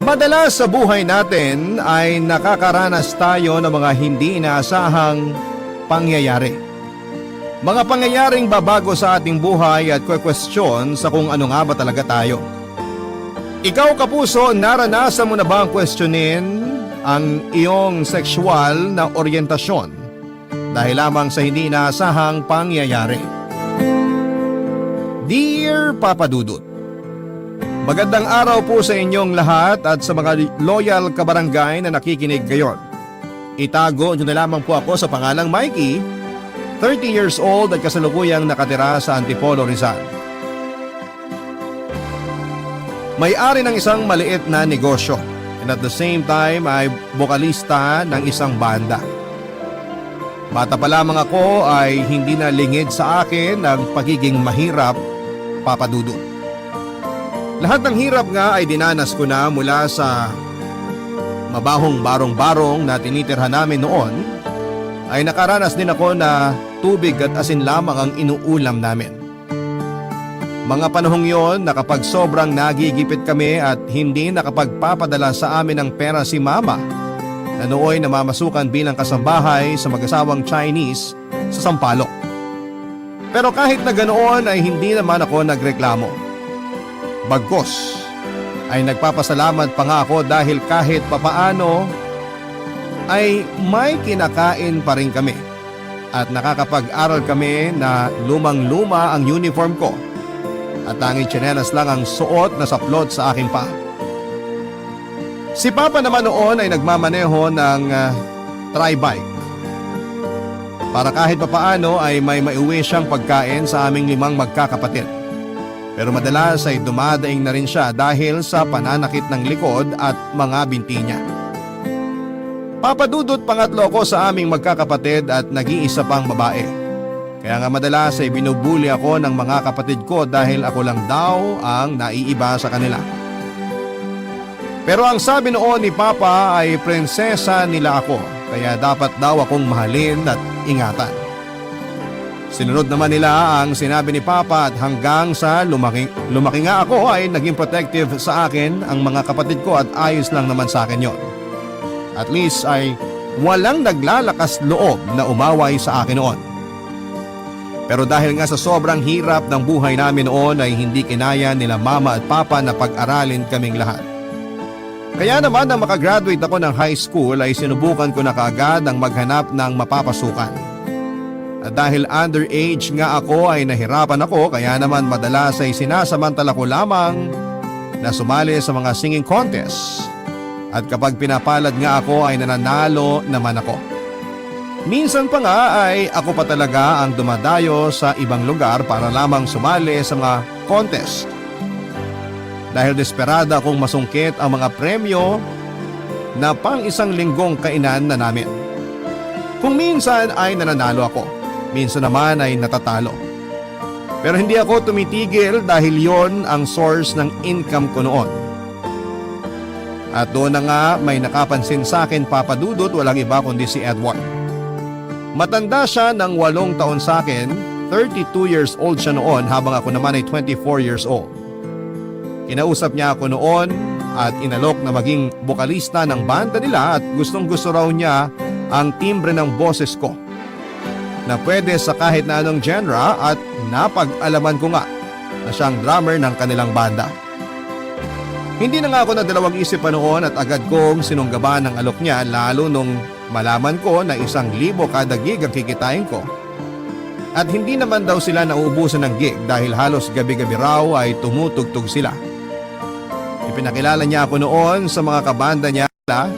Madalas sa buhay natin ay nakakaranas tayo ng mga hindi inaasahang pangyayari. Mga pangyayaring babago sa ating buhay at kwestiyon sa kung ano nga ba talaga tayo. Ikaw kapuso, naranasan mo na ba ang questionin ang iyong sexual na oryentasyon dahil lamang sa hindi inaasahang pangyayari? Dear Papa Dudut, magandang araw po sa inyong lahat at sa mga loyal kabarangay na nakikinig ngayon. Itago nyo na lamang po ako sa pangalang Mikey, 30 years old at kasalukuyang nakatira sa Antipolo, Rizal. May-ari ng isang maliit na negosyo and at the same time ay bokalista ng isang banda. Bata pa lamang ako ay hindi na lingid sa akin ang pagiging mahirap, Papa Dudut. Lahat ng hirap nga ay dinanas ko na mula sa mabahong barong-barong na tinitirhan namin noon, ay nakaranas din ako na tubig at asin lamang ang inuulam namin. Mga panahong yon na kapag sobrang nagigipit kami at hindi nakapagpapadala sa amin ng pera si Mama na nooy namamasukan bilang kasambahay sa mag-asawang Chinese sa Sampaloc. Pero kahit na ganoon ay hindi naman ako nagreklamo. Bagkus ay nagpapasalamat pa nga ako dahil kahit papaano ay may kinakain pa rin kami at nakakapag-aral kami na lumang-luma ang uniform ko at tanging tsinelas lang ang suot na saplot sa aking paa. Si Papa naman noon ay nagmamaneho ng tri-bike para kahit papaano ay may maiuwi siyang pagkain sa aming 5 magkakapatid. Pero madalas ay dumadaing na rin siya dahil sa pananakit ng likod at mga binti niya. Papa Dudut, pangatlo ko sa aming magkakapatid at nag-iisa pang babae. Kaya nga madalas ay binubuli ako ng mga kapatid ko dahil ako lang daw ang naiiba sa kanila. Pero ang sabi noon ni Papa ay prinsesa nila ako, kaya dapat daw akong mahalin at ingatan. Sinunod naman nila ang sinabi ni Papa at hanggang sa lumaki nga ako ay naging protective sa akin ang mga kapatid ko at ayos lang naman sa akin yon. At least ay walang naglalakas loob na umaway sa akin noon. Pero dahil nga sa sobrang hirap ng buhay namin noon ay hindi kinaya nila Mama at Papa na pag-aralin kaming lahat. Kaya naman nang makagraduate ako ng high school ay sinubukan ko na kaagad ang maghanap ng mapapasukan. At dahil underage nga ako ay nahirapan ako kaya naman madalas ay sinasamantala ko lamang na sumali sa mga singing contest. At kapag pinapalad nga ako ay nananalo naman ako. Minsan pa nga ay ako pa talaga ang dumadayo sa ibang lugar para lamang sumali sa mga contest. Dahil desperada akong masungkit ang mga premyo na pang 1 linggong kainan na namin. Kung minsan ay nananalo ako, minsan naman ay natatalo. Pero hindi ako tumitigil dahil yon ang source ng income ko noon. At doon na nga may nakapansin sa akin, Papa Dudut, walang iba kundi si Edward. Matanda siya ng 8 taon sa akin, 32 years old siya noon habang ako naman ay 24 years old. Kinausap niya ako noon at inalok na maging bokalista ng banda nila at gustong gusto raw niya ang timbre ng boses ko na pwede sa kahit na anong genre at napag-alaman ko nga na siyang drummer ng kanilang banda. Hindi na nga ako nagdalawang isip pa noon at agad kong sinunggaban ang alok niya lalo nung malaman ko na 1,000 kada gig ang kikitain ko. At hindi naman daw sila nauubusan ng gig dahil halos gabi-gabi raw ay tumutugtog sila. Ipinakilala niya ako noon sa mga kabanda niya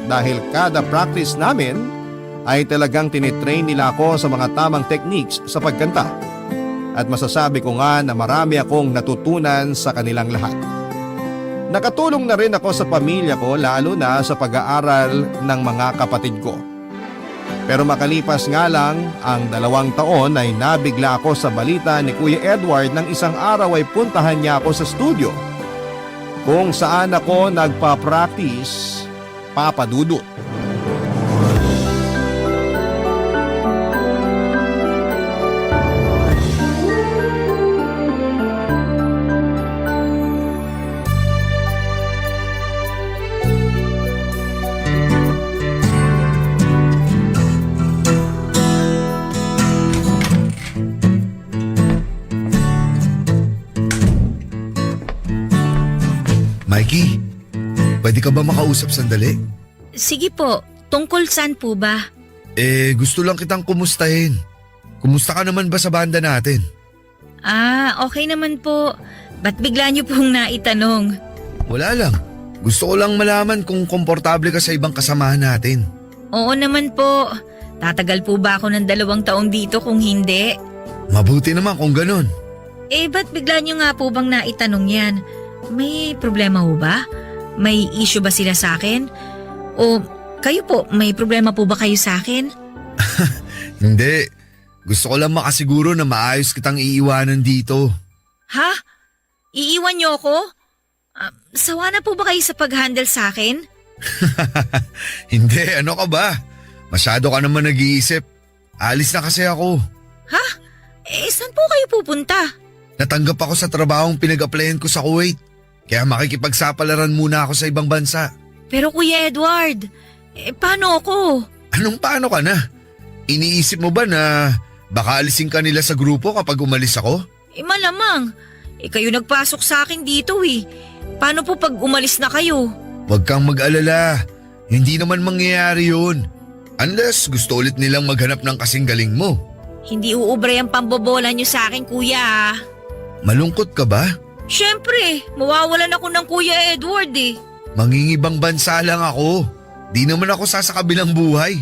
dahil kada practice namin ay talagang tinitrain nila ako sa mga tamang techniques sa pagkanta. At masasabi ko nga na marami akong natutunan sa kanilang lahat. Nakatulong na rin ako sa pamilya ko lalo na sa pag-aaral ng mga kapatid ko. Pero makalipas nga lang ang 2 taon ay nabigla ako sa balita ni Kuya Edward nang isang araw ay puntahan niya ako sa studio kung saan ako nagpa-practice, Papa Dudut. Vicky, pwede ka ba makausap sandali? Sige po, tungkol saan po ba? Gusto lang kitang kumustahin. Kumusta ka naman ba sa banda natin? Okay naman po. Ba't bigla niyo pong naitanong? Wala lang. Gusto ko lang malaman kung komportable ka sa ibang kasamahan natin. Oo naman po. Tatagal po ba ako ng 2 taon dito kung hindi? Mabuti naman kung ganun. Ba't bigla niyo nga po bang naitanong yan? May problema ho ba? May issue ba sila sa akin? O kayo po, may problema po ba kayo sa akin? Hindi. Gusto ko lang makasiguro na maayos kitang iiwanan dito. Ha? Iiwan niyo ako? Sawa na po ba kayo sa pag-handle sa akin? Hindi, ano ka ba? Masyado ka naman nag-iisip. Alis na kasi ako. Ha? Saan po kayo pupunta? Natanggap ako sa trabahong pinag-applyan ko sa Kuwait. Kaya makikipagsapalaran muna ako sa ibang bansa. Pero Kuya Edward, paano ako? Anong paano ka na? Iniisip mo ba na baka alisin ka nila sa grupo kapag umalis ako? Malamang. Kayo nagpasok sa akin dito eh. Paano po pag umalis na kayo? Huwag kang mag-alala. Hindi naman mangyayari yun. Unless gusto ulit nilang maghanap ng kasing galing mo. Hindi uubra yung pambobola niyo sa akin, kuya. Malungkot ka ba? Siyempre, mawawalan ako ng Kuya Edward eh. Mangingibang bansa lang ako. Di naman ako sasakabilang buhay.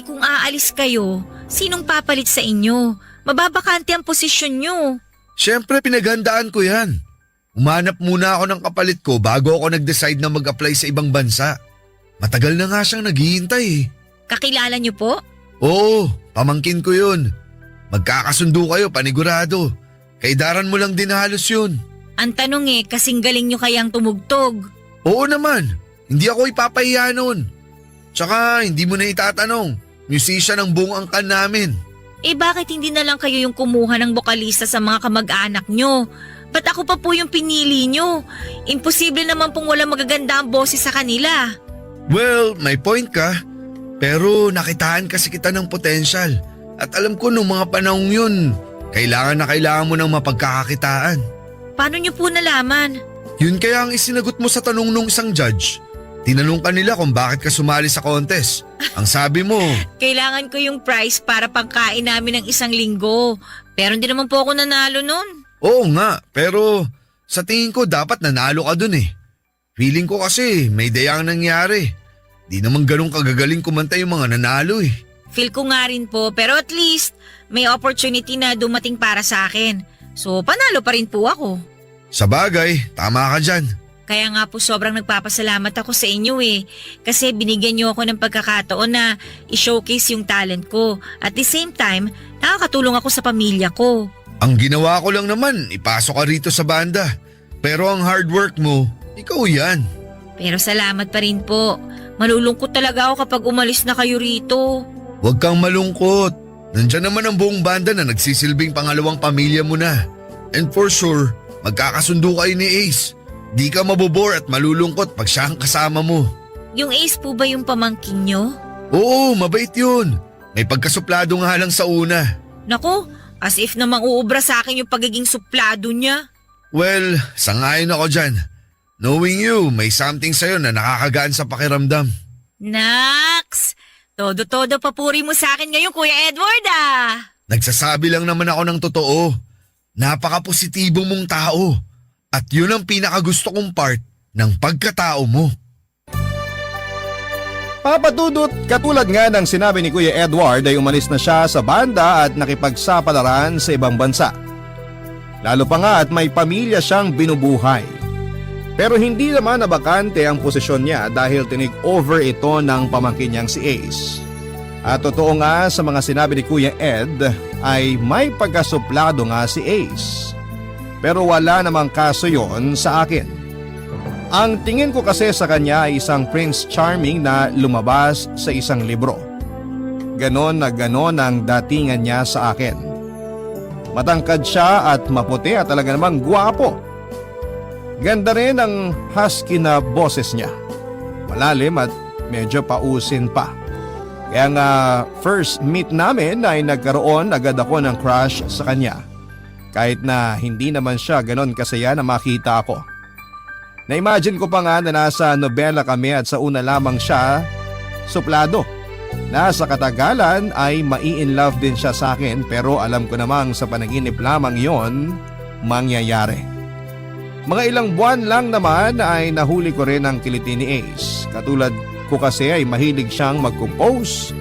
Kung aalis kayo, sinong papalit sa inyo? Mababakante ang posisyon nyo. Siyempre pinaghandaan ko yan. Umanap muna ako ng kapalit ko bago ako nag-decide na mag-apply sa ibang bansa. Matagal na nga siyang naghihintay eh. Kakilala niyo po? Oo, pamangkin ko yun. Magkakasundo kayo panigurado. Kaidaran mo lang din halos yun. Ang tanong kasing galing niyo kayang tumugtog. Oo naman, hindi ako ipapahiya nun. Tsaka hindi mo na itatanong, musician ang buong angkan namin. Bakit hindi na lang kayo yung kumuha ng bokalista sa mga kamag-anak nyo? Ba't ako pa po yung pinili nyo? Imposible naman pong wala magaganda ang boses sa kanila. Well, may point ka. Pero nakitaan kasi kita ng potensyal. At alam ko nung mga panahong yun, kailangan na kailangan mo ng mapagkakakitaan. Paano nyo po nalaman? Yun kaya ang isinagot mo sa tanong nung isang judge. Tinanong ka nila kung bakit ka sumali sa contest. Ang sabi mo, kailangan ko yung prize para pangkain namin ng 1 linggo. Pero hindi naman po ako nanalo nun. oo nga, pero sa tingin ko dapat nanalo ka dun eh. Feeling ko kasi may dayang nangyari. Di naman ganun kagagaling kumanta yung mga nanalo eh. Feel ko nga rin po, pero at least may opportunity na dumating para sa akin. So panalo pa rin po ako. Sa bagay, tama ka dyan. Kaya nga po sobrang nagpapasalamat ako sa inyo eh. Kasi binigyan niyo ako ng pagkakataon na i-showcase yung talent ko. At the same time, nakakatulong ako sa pamilya ko. Ang ginawa ko lang naman, ipasok ka rito sa banda. Pero ang hard work mo, ikaw yan. Pero salamat pa rin po. Malulungkot talaga ako kapag umalis na kayo rito. Huwag kang malungkot. Nandiyan naman ang buong banda na nagsisilbing pangalawang pamilya mo na. And for sure, magkakasundo kayo ni Ace. Di ka mabobore at malulungkot pag siya ang kasama mo. Yung Ace po ba yung pamangkin nyo? Oo, mabait yun. May pagkasuplado nga lang sa una. Nako, as if namang uubra sa akin yung pagiging suplado niya. Well, sangayon ako dyan. Knowing you, may something sa'yo na nakakagaan sa pakiramdam. Naks! Todo-todo papuri mo sa akin ngayon, Kuya Edward ah! Nagsasabi lang naman ako ng totoo. Napaka-positibo mong tao. At yun ang pinakagusto kong part ng pagkatao mo. Papadudot, katulad nga ng sinabi ni Kuya Edward ay umalis na siya sa banda at nakipagsapalaran sa ibang bansa. Lalo pa nga at may pamilya siyang binubuhay. Pero hindi naman nabakante ang posisyon niya dahil tinig-over ito ng pamangkin niyang si Ace. At totoo nga sa mga sinabi ni Kuya Ed ay may pagkasuplado nga si Ace. Pero wala namang kaso yon sa akin. Ang tingin ko kasi sa kanya ay isang Prince Charming na lumabas sa isang libro. Ganon na ganon ang datingan niya sa akin. Matangkad siya at maputi at talaga namang gwapo. Ganda rin ang husky na boses niya. Malalim at medyo pausin pa. Kaya nga first meet namin ay nagkaroon agad ako ng crush sa kanya. Kahit na hindi naman siya ganon kasaya na makita ako. Na-imagine ko pa nga na nasa nobela kami at sa una lamang siya suplado. Na sa katagalan ay mai-in-love din siya sa akin pero alam ko namang sa panaginip lamang yon mangyayari. Mga ilang buwan lang naman ay nahuli ko rin ang kiliti ni Ace. Katulad ko kasi ay mahilig siyang mag-compose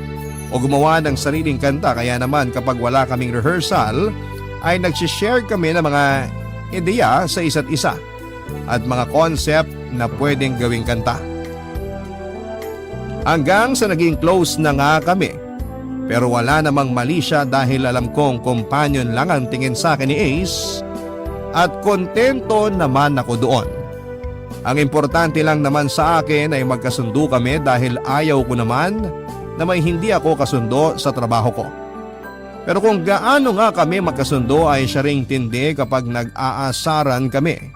o gumawa ng sariling kanta kaya naman kapag wala kaming rehearsal ay nagsishare kami ng mga ideya sa isa't isa at mga concept na pwedeng gawing kanta. Hanggang sa naging close na nga kami. Pero wala namang mali siya dahil alam kong companion lang ang tingin sa akin ni Ace at kontento naman ako doon. Ang importante lang naman sa akin ay magkasundo kami dahil ayaw ko naman na may hindi ako kasundo sa trabaho ko. Pero kung gaano nga kami magkasundo ay siya ring tindi kapag nag-aasaran kami.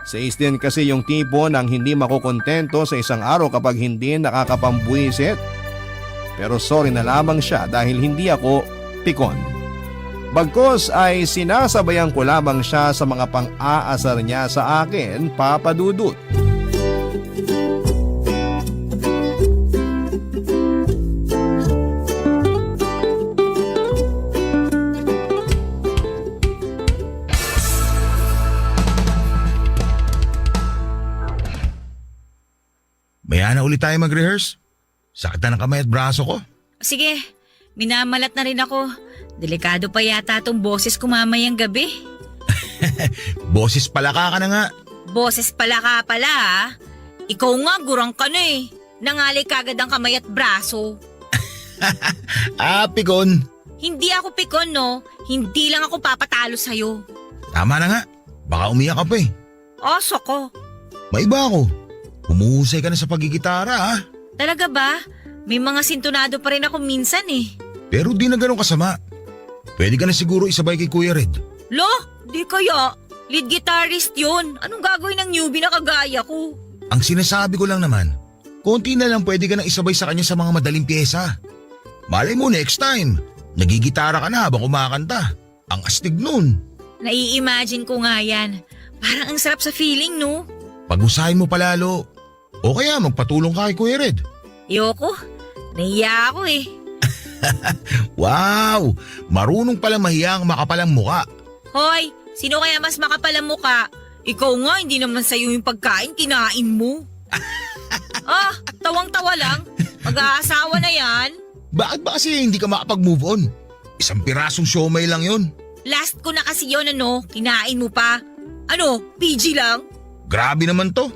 Si Ace din kasi yung tipo ng hindi makukontento sa isang araw kapag hindi nakakapambuisit. Pero sorry na lamang siya dahil hindi ako pikon. Bagkos ay sinasabayan ko lamang siya sa mga pang-aasar niya sa akin, Papa Dudut. Maya na ulit tayo mag-rehearse. Sakit na ng kamay at braso ko. Sige, minamalat na rin ako. Delikado pa yata tong boses ko mamayang gabi. Boses palaka ka na nga. Boses pala ka pala ha. Ikaw nga gurang ka na eh. Nangalay kagad ang kamay at braso. Pikon. Hindi ako pikon no. Hindi lang ako papatalo sa'yo. Tama na nga. Baka umiyak ka pa eh. Oso ko. Maiba ako. Humuhusay ka na sa pagigitara ha. Talaga ba? May mga sintonado pa rin ako minsan eh. Pero di na ganun kasama. Pwede ka na siguro isabay kay Kuya Red. Lo, di kaya. Lead guitarist yun. Anong gagawin ng newbie na kagaya ko? Ang sinasabi ko lang naman, konti na lang pwede ka na isabay sa kanya sa mga madaling pyesa. Malay mo next time, nagigitara ka na habang kumakanta. Ang astig nun. Nai-imagine ko nga yan. Parang ang sarap sa feeling no? Pag-usahin mo palalo. O kaya magpatulong ka kay Kuya Red. Ayoko. Nahiya ako eh. Wow! Marunong pala mahiya ang makapalang muka. Hoy, sino kaya mas makapal ang muka? Ikaw nga, hindi naman sa'yo yung pagkain, kinain mo. Tawang-tawa lang. Mag-aasawa na yan. Bakit ba kasi hindi ka makapag-move on? Isang pirasong siomay lang yon. Last ko na kasi yun ano, kinain mo pa. Ano, PG lang? Grabe naman to.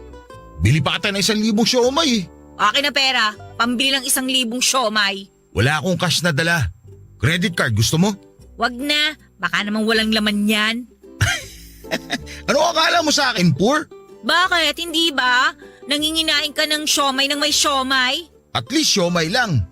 Bili pa tayo ng 1,000 siomay eh. Akin na pera, pambili ng 1,000 siomay. Wala akong cash na dala. Credit card, gusto mo? Wag na, baka namang walang laman yan. Ano akala mo sa akin, poor? Bakit, hindi ba? Nanginginain ka ng siomay ng may siomay? At least siomay lang.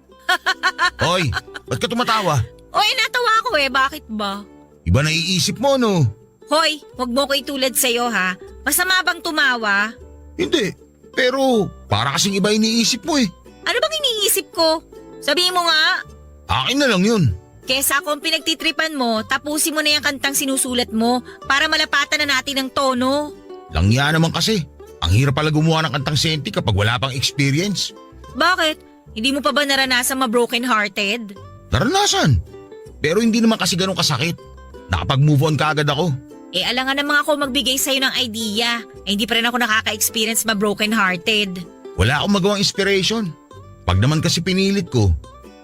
Hoy, ba't ka tumatawa? Oy, natawa ko eh, bakit ba? Iba naiisip mo, no? Hoy, wag mo ko itulad sa'yo ha. Masama bang tumawa? Hindi, pero para kasing iba iniisip mo eh. Ano bang iniisip ko? Sabihin mo nga. Akin na lang yun. Kesa kung pinagtitripan mo, tapusin mo na yung kantang sinusulat mo para malapatan na natin ang tono. Langya naman kasi. Ang hirap pala gumawa ng kantang senti kapag wala pang experience. Bakit? Hindi mo pa ba naranasan ma-broken hearted? Naranasan. Pero hindi naman kasi ganun kasakit. Nakapag-move on ka agad ako. Alangan naman ako magbigay sa'yo ng idea. Hindi pa rin ako nakaka-experience ma-broken hearted. Wala akong magawang inspiration. Pag naman kasi pinilit ko,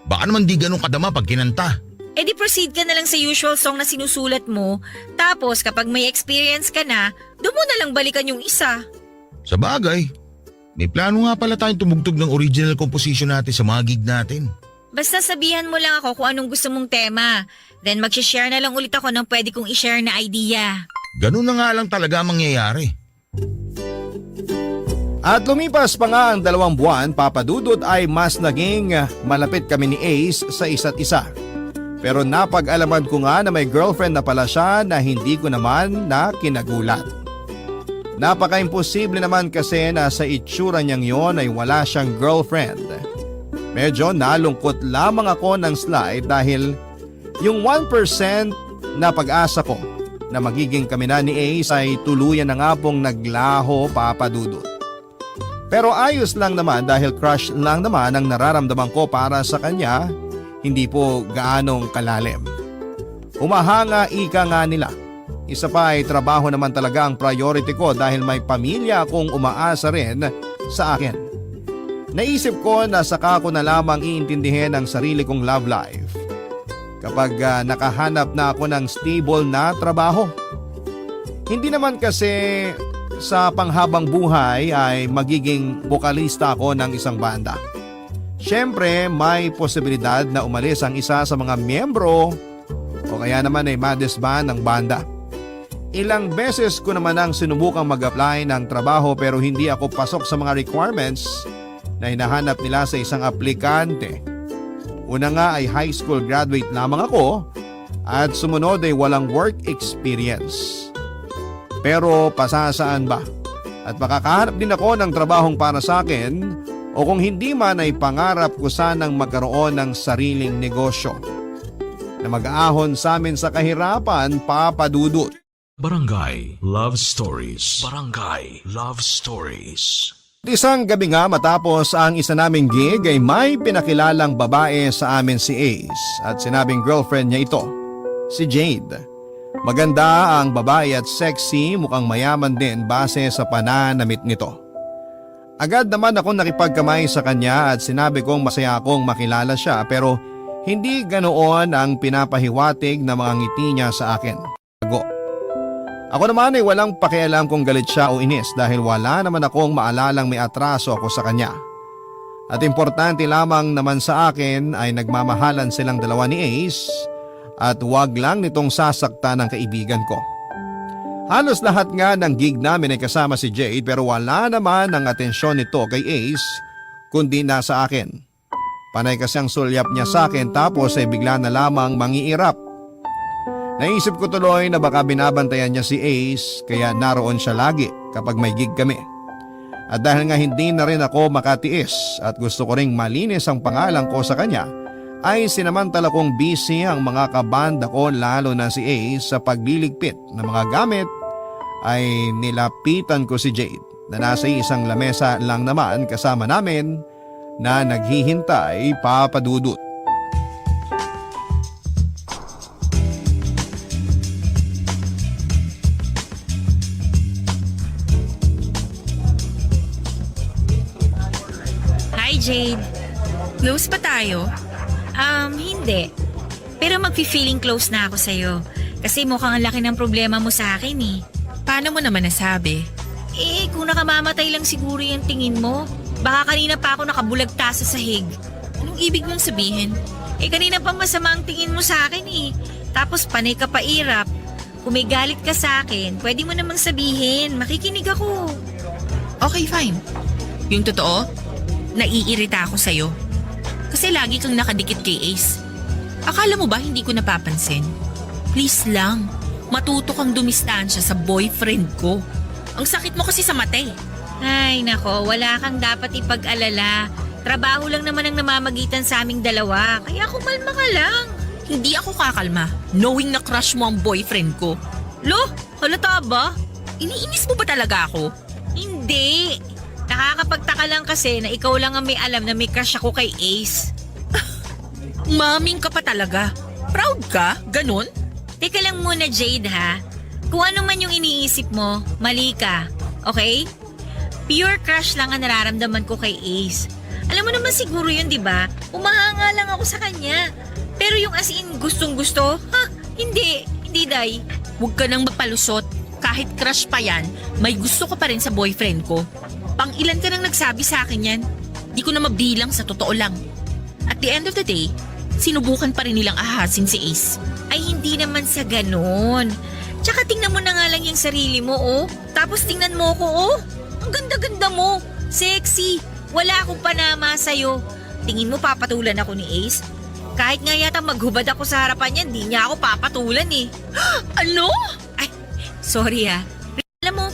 baka naman di ganun kadama pag kinanta. Di proceed ka na lang sa usual song na sinusulat mo. Tapos kapag may experience ka na, doon mo na lang balikan yung isa. Sa bagay, may plano nga pala tayong tumugtog ng original composition natin sa mga gig natin. Basta sabihan mo lang ako kung anong gusto mong tema. Then mag-share na lang ulit ako ng pwede kong i-share na idea. Ganun na nga lang talaga mangyayari. At lumipas pa nga ang 2 buwan, Papa Dudut, ay mas naging malapit kami ni Ace sa isa't isa. Pero napag-alaman ko nga na may girlfriend na pala siya na hindi ko naman na kinagulat. Napaka-imposible naman kasi na sa itsura niyang yon ay wala siyang girlfriend. Medyo nalungkot lamang ako ng slide dahil yung 1% na pag-asa ko na magiging kami na ni Ace ay tuluyan na nga pong naglaho, Papa Dudut. Pero ayos lang naman dahil crush lang naman ang nararamdaman ko para sa kanya, hindi po gaanong kalalim. Humahanga ika nga nila. Isa pa ay trabaho naman talaga ang priority ko dahil may pamilya akong umaasa rin sa akin. Naisip ko na saka ko na lamang iintindihin ang sarili kong love life kapag nakahanap na ako ng stable na trabaho. Hindi naman kasi sa panghabang buhay ay magiging bokalista ako ng isang banda. Siyempre may posibilidad na umalis ang isa sa mga miyembro o kaya naman ay madisband ng banda. Ilang beses ko naman ang sinubukang mag-apply ng trabaho pero hindi ako pasok sa mga requirements na hinahanap nila sa isang aplikante. Una nga ay high school graduate lamang ako at sumunod ay walang work experience. Pero pasasaan ba? At makakahanap din ako ng trabahong para sa akin o kung hindi man ay pangarap ko sanang magkaroon ng sariling negosyo na mag-aahon sa amin sa kahirapan, Papa Dudut. Barangay Love Stories. Barangay Love Stories. Isang gabi nga matapos ang isa naming gig ay may pinakilalang babae sa amin si Ace at sinabing girlfriend niya ito, si Jade. Maganda ang babae at sexy, mukhang mayaman din base sa pananamit nito. Agad naman akong nakipagkamay sa kanya at sinabi kong masaya akong makilala siya pero hindi ganoon ang pinapahiwatig na mga ngiti niya sa akin. Ako naman ay walang pakialam kung galit siya o inis dahil wala naman akong maalalang may atraso ako sa kanya. At importante lamang naman sa akin ay nagmamahalan silang dalawa ni Ace at wag lang nitong sasaktan ng kaibigan ko. Halos lahat nga ng gig namin ay kasama si Jade pero wala naman ang atensyon nito kay Ace kundi nasa akin. Panay kasi ang sulyap niya sa akin tapos ay bigla na lamang mangiirap. Naisip ko tuloy na baka binabantayan niya si Ace kaya naroon siya lagi kapag may gig kami. At dahil nga hindi na rin ako makatiis at gusto ko ring malinis ang pangalan ko sa kanya, ay sinamantala kong busy ang mga kabanda ko lalo na si Ace sa pagliligpit ng mga gamit ay nilapitan ko si Jade na nasa isang lamesa lang naman kasama namin na naghihintay, Papa Dudut. Hi Jade. Close pa tayo? Hindi. Pero magfi-feeling close na ako sa'yo. Kasi mukhang ang laki ng problema mo sa akin eh. Paano mo naman nasabi? Kung nakamamatay lang siguro yung tingin mo. Baka kanina pa ako nakabulagta sa sahig. Anong ibig mong sabihin? Kanina pa masama ang tingin mo sa akin eh. Tapos panay ka pa irap. Kung may galit ka sa akin, pwede mo namang sabihin. Makikinig ako. Okay, fine. Yung totoo, naiirita ako sa'yo. Kasi lagi kang nakadikit kay Ace. Akala mo ba hindi ko napapansin? Please lang, matuto kang dumistansya sa boyfriend ko. Ang sakit mo kasi sa mata eh. Ay nako, wala kang dapat ipag-alala. Trabaho lang naman ang namamagitan sa aming dalawa. Kaya kumalma ka lang. Hindi ako kakalma, knowing na crush mo ang boyfriend ko. Lo, halata ba? Iniinis mo ba talaga ako? Hindi. Nakakapagtaka lang kasi na ikaw lang ang may alam na may crush ako kay Ace. Maming ka pa talaga. Proud ka? Ganon? Teka lang muna Jade ha. Kung ano man yung iniisip mo, mali ka. Okay? Pure crush lang ang nararamdaman ko kay Ace. Alam mo naman siguro yun, di ba? Umahanga lang ako sa kanya. Pero yung as in gustong gusto, hindi. Hindi, Day. Huwag ka nang mapalusot. Kahit crush pa yan, may gusto ko pa rin sa boyfriend ko. Pang-ilan ka nang nagsabi sa akin yan? Di ko na mabilang sa totoo lang. At the end of the day, sinubukan pa rin nilang ahasin si Ace. Ay, hindi naman sa ganun. Tsaka tingnan mo na nga lang yung sarili mo, oh. Tapos tingnan mo ko, oh. Ang ganda-ganda mo. Sexy. Wala akong panama sa'yo. Tingin mo papatulan ako ni Ace? Kahit nga yata maghubad ako sa harapan niya, di niya ako papatulan eh. Ano? Ay, sorry ha. Alam mo,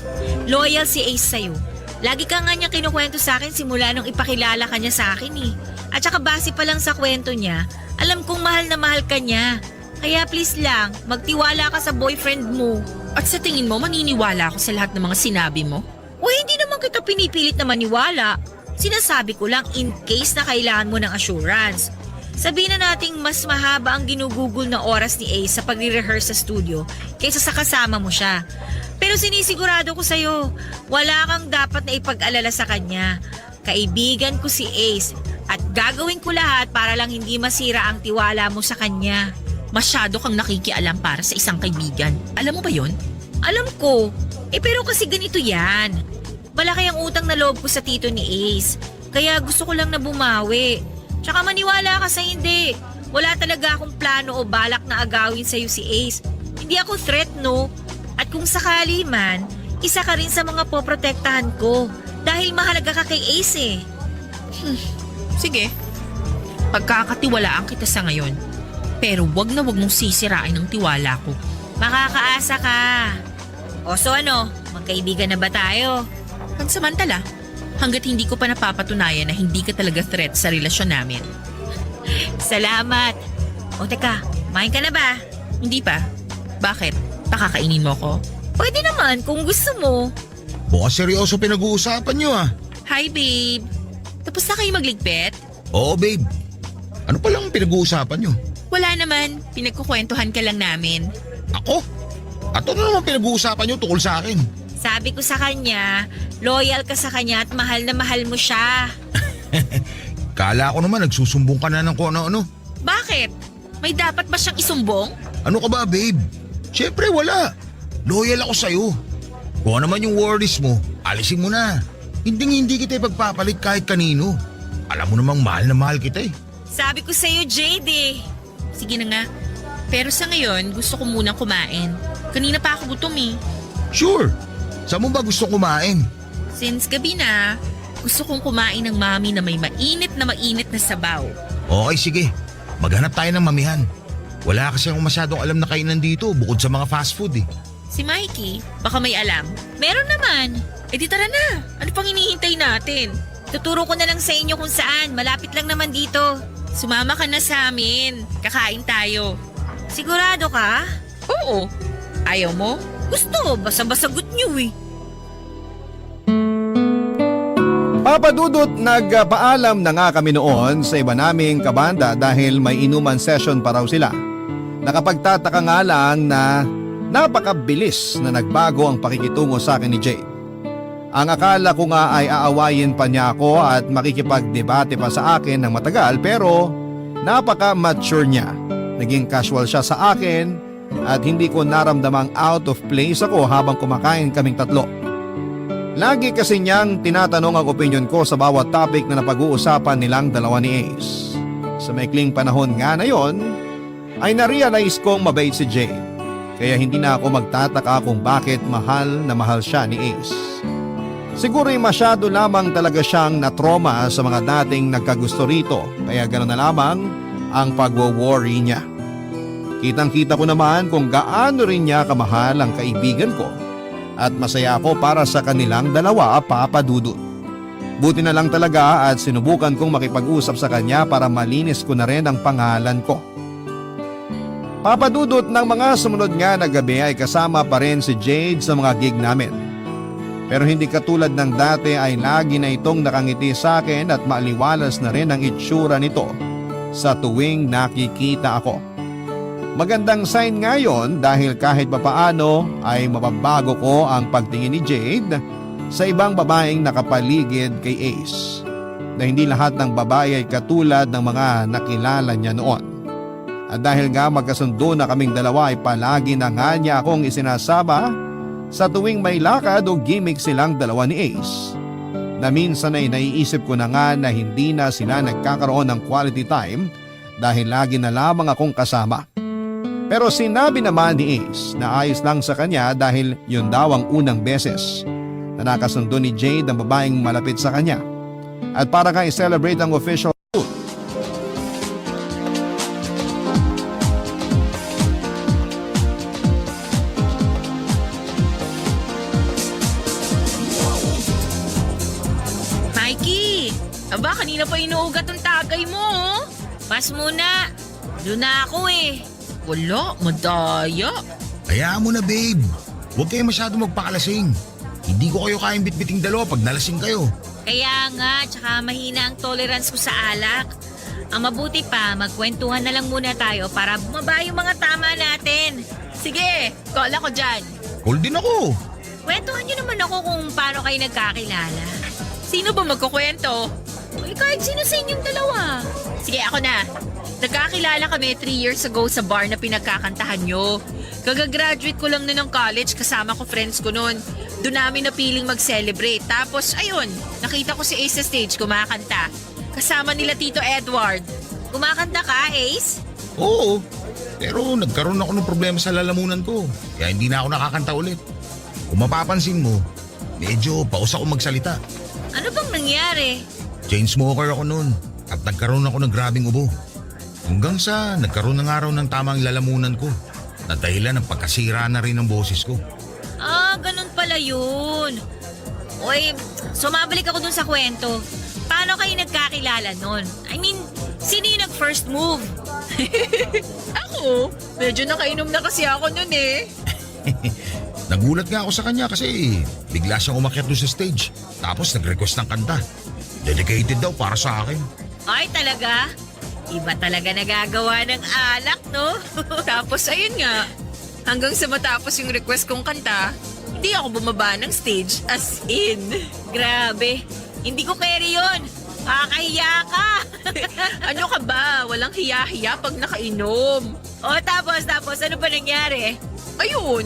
loyal si Ace sa'yo. Lagi ka nga niya kinukwento sa akin simula nung ipakilala ka niya sa akin eh. At saka base pa lang sa kwento niya, alam kong mahal na mahal ka niya. Kaya please lang, magtiwala ka sa boyfriend mo. At sa tingin mo, maniniwala ako sa lahat ng mga sinabi mo? O hindi naman kita pinipilit na maniwala. Sinasabi ko lang in case na kailangan mo ng assurance. Sabihin na nating mas mahaba ang ginugugol na oras ni Ace sa pagre-rehearse sa studio kaysa sa kasama mo siya. Pero sinisigurado ko sa'yo, wala kang dapat na ipag-alala sa kanya. Kaibigan ko si Ace at gagawin ko lahat para lang hindi masira ang tiwala mo sa kanya. Masyado kang nakikialam para sa isang kaibigan. Alam mo ba yon? Alam ko, pero kasi ganito yan. Malaki ang utang na loob ko sa tito ni Ace. Kaya gusto ko lang na bumawi. Tsaka maniwala ka sa hindi. Wala talaga akong plano o balak na agawin sa'yo si Ace. Hindi ako threat, no? At kung sakali man, isa ka rin sa mga poprotektahan ko. Dahil mahalaga ka kay Ace eh. Sige. Pagkakatiwalaan kita sa ngayon. Pero wag na wag mong sisirain ang tiwala ko. Makakaasa ka. O so ano, magkaibigan na ba tayo? Pansamantala, hanggat hindi ko pa napapatunayan na hindi ka talaga threat sa relasyon namin. Salamat. O teka, kumain ka na ba? Hindi pa. Bakit? Pakakainin mo ko? Pwede naman kung gusto mo. Bukas seryoso pinag-uusapan nyo ah. Hi, babe. Tapos na kayo magligpit? Oo babe. Ano palang pinag-uusapan nyo? Wala naman. Pinagkukwentuhan ka lang namin. Ako? At ano naman pinag-uusapan nyo tukol sa akin? Sabi ko sa kanya, loyal ka sa kanya at mahal na mahal mo siya. Kala ko naman nagsusumbong ka na ng kung ano-ano. Bakit? May dapat ba siyang isumbong? Ano ka ba babe? Siyempre wala. Loyal ako sa'yo. Kung ano naman yung worries mo, alisin mo na. Hindi kita ipagpapalit kahit kanino. Alam mo namang mahal na mahal kita eh. Sabi ko sa'yo, Jade eh. Sige na nga. Pero sa ngayon, gusto ko munang kumain. Kanina pa ako gutom eh. Sure. Saan mo ba gusto kumain? Since gabi na, gusto kong kumain ng mami na may mainit na sabaw. Okay sige. Maghanap tayo ng mamihan. Wala kasi akong masyadong alam na kainan dito bukod sa mga fast food eh. Si Mikey, baka may alam. Meron naman. Eh di tara na. Ano pang hinihintay natin? Tuturo ko na lang sa inyo kung saan. Malapit lang naman dito. Sumama ka na sa amin. Kakain tayo. Sigurado ka? Oo. Ayaw mo? Gusto, basa-basagot niyo eh. Papa Dudut, nagpaalam na nga kami noon sa iba naming kabanda dahil may inuman session pa raw sila. Nakapagtataka nga lang na napakabilis na nagbago ang pakikitungo sa akin ni Jade. Ang akala ko nga ay aawayin pa niya ako at makikipagdebate pa sa akin ng matagal pero napaka-mature niya. Naging casual siya sa akin at hindi ko naramdamang out of place ako habang kumakain kaming tatlo. Lagi kasi niyang tinatanong ang opinion ko sa bawat topic na napag-uusapan nilang dalawa ni Ace. Sa maikling panahon nga na yon, ay narealize kong mabait si Jade. Kaya hindi na ako magtataka kung bakit mahal na mahal siya ni Ace. Siguro'y masyado lamang talaga siyang natroma sa mga dating nagkagusto rito kaya gano'n na lamang ang pagwo-worry niya. Kitang-kita ko naman kung gaano rin niya kamahal ang kaibigan ko at masaya ako para sa kanilang dalawa, Papa Dudut. Buti na lang talaga at sinubukan kong makipag-usap sa kanya para malinis ko na rin ang pangalan ko. Papa Dudut, ng mga sumunod nga na gabi ay kasama pa rin si Jade sa mga gig namin. Pero hindi katulad ng dati ay lagi na itong nakangiti sa akin at maaliwalas na rin ang itsura nito sa tuwing nakikita ako. Magandang sign nga yon dahil kahit papaano ay mababago ko ang pagtingin ni Jade sa ibang babaeng nakapaligid kay Ace. Na hindi lahat ng babae ay katulad ng mga nakilala niya noon. At dahil nga magkasundo na kaming dalawa ay palagi na nga niya akong isinasama sa tuwing may lakad o gimmick silang dalawa ni Ace. Na minsan ay naiisip ko na nga na hindi na sila nagkakaroon ng quality time dahil lagi na lamang akong kasama. Pero sinabi naman ni Ace na ayos lang sa kanya dahil yun daw ang unang beses na nakasundo ni Jade ang babaeng malapit sa kanya. At para kang i-celebrate ang official shoot. Mikey! Aba, kanina pa inuugat ang tagay mo. Pas muna. Doon na ako eh. Wala, madaya. Hayaan mo na babe. Huwag kayo masyado magpakalasing. Hindi ko kayo kayang bitbiting dalawa pag nalasing kayo. Kaya nga, tsaka mahina ang tolerance ko sa alak. Ang mabuti pa, magkwentuhan na lang muna tayo para bumaba yung mga tama natin. Sige, call ako dyan. Call din ako. Kwentuhan niyo naman ako kung paano kayo nagkakilala. Sino ba magkukwento? Uy, kahit sino sa inyong dalawa. Sige, ako na. Nagkakilala kami 3 years ago sa bar na pinagkakantahan nyo. Kagagraduate ko lang nun ng college, kasama ko friends ko nun. Doon namin napiling mag-celebrate. Tapos, ayun, nakita ko si Ace sa stage kumakanta. Kasama nila Tito Edward. Kumakanta ka, Ace? Oo. Pero nagkaroon ako ng problema sa lalamunan ko. Kaya hindi na ako nakakanta ulit. Kung mapapansin mo, medyo paus ako magsalita. Ano bang nangyari? Chain smoker ako noon at nagkaroon ako ng grabing ubo. Hanggang sa nagkaroon ng araw ng tamang lalamunan ko na dahilan ng pagkasira na rin ng boses ko. Ah, ganun pala yun. Uy, sumabalik ako dun sa kwento. Paano kayo nagkakilala nun? I mean, sino yung nag-first move? Ako? Medyo nakainom na kasi ako nun eh. Nagulat nga ako sa kanya kasi bigla siyang umakyat doon sa stage. Tapos nag-request ng kanta. Dedicated daw para sa akin. Ay, talaga? Iba talaga nagagawa ng alak, no? Tapos ayun nga, hanggang sa matapos yung request kong kanta, hindi ako bumaba ng stage as in. Grabe. Hindi ko carry yun. Kakahiya ka. Ano ka ba? Walang hiya-hiya pag nakainom. O, tapos, ano pa nangyari? Ayun,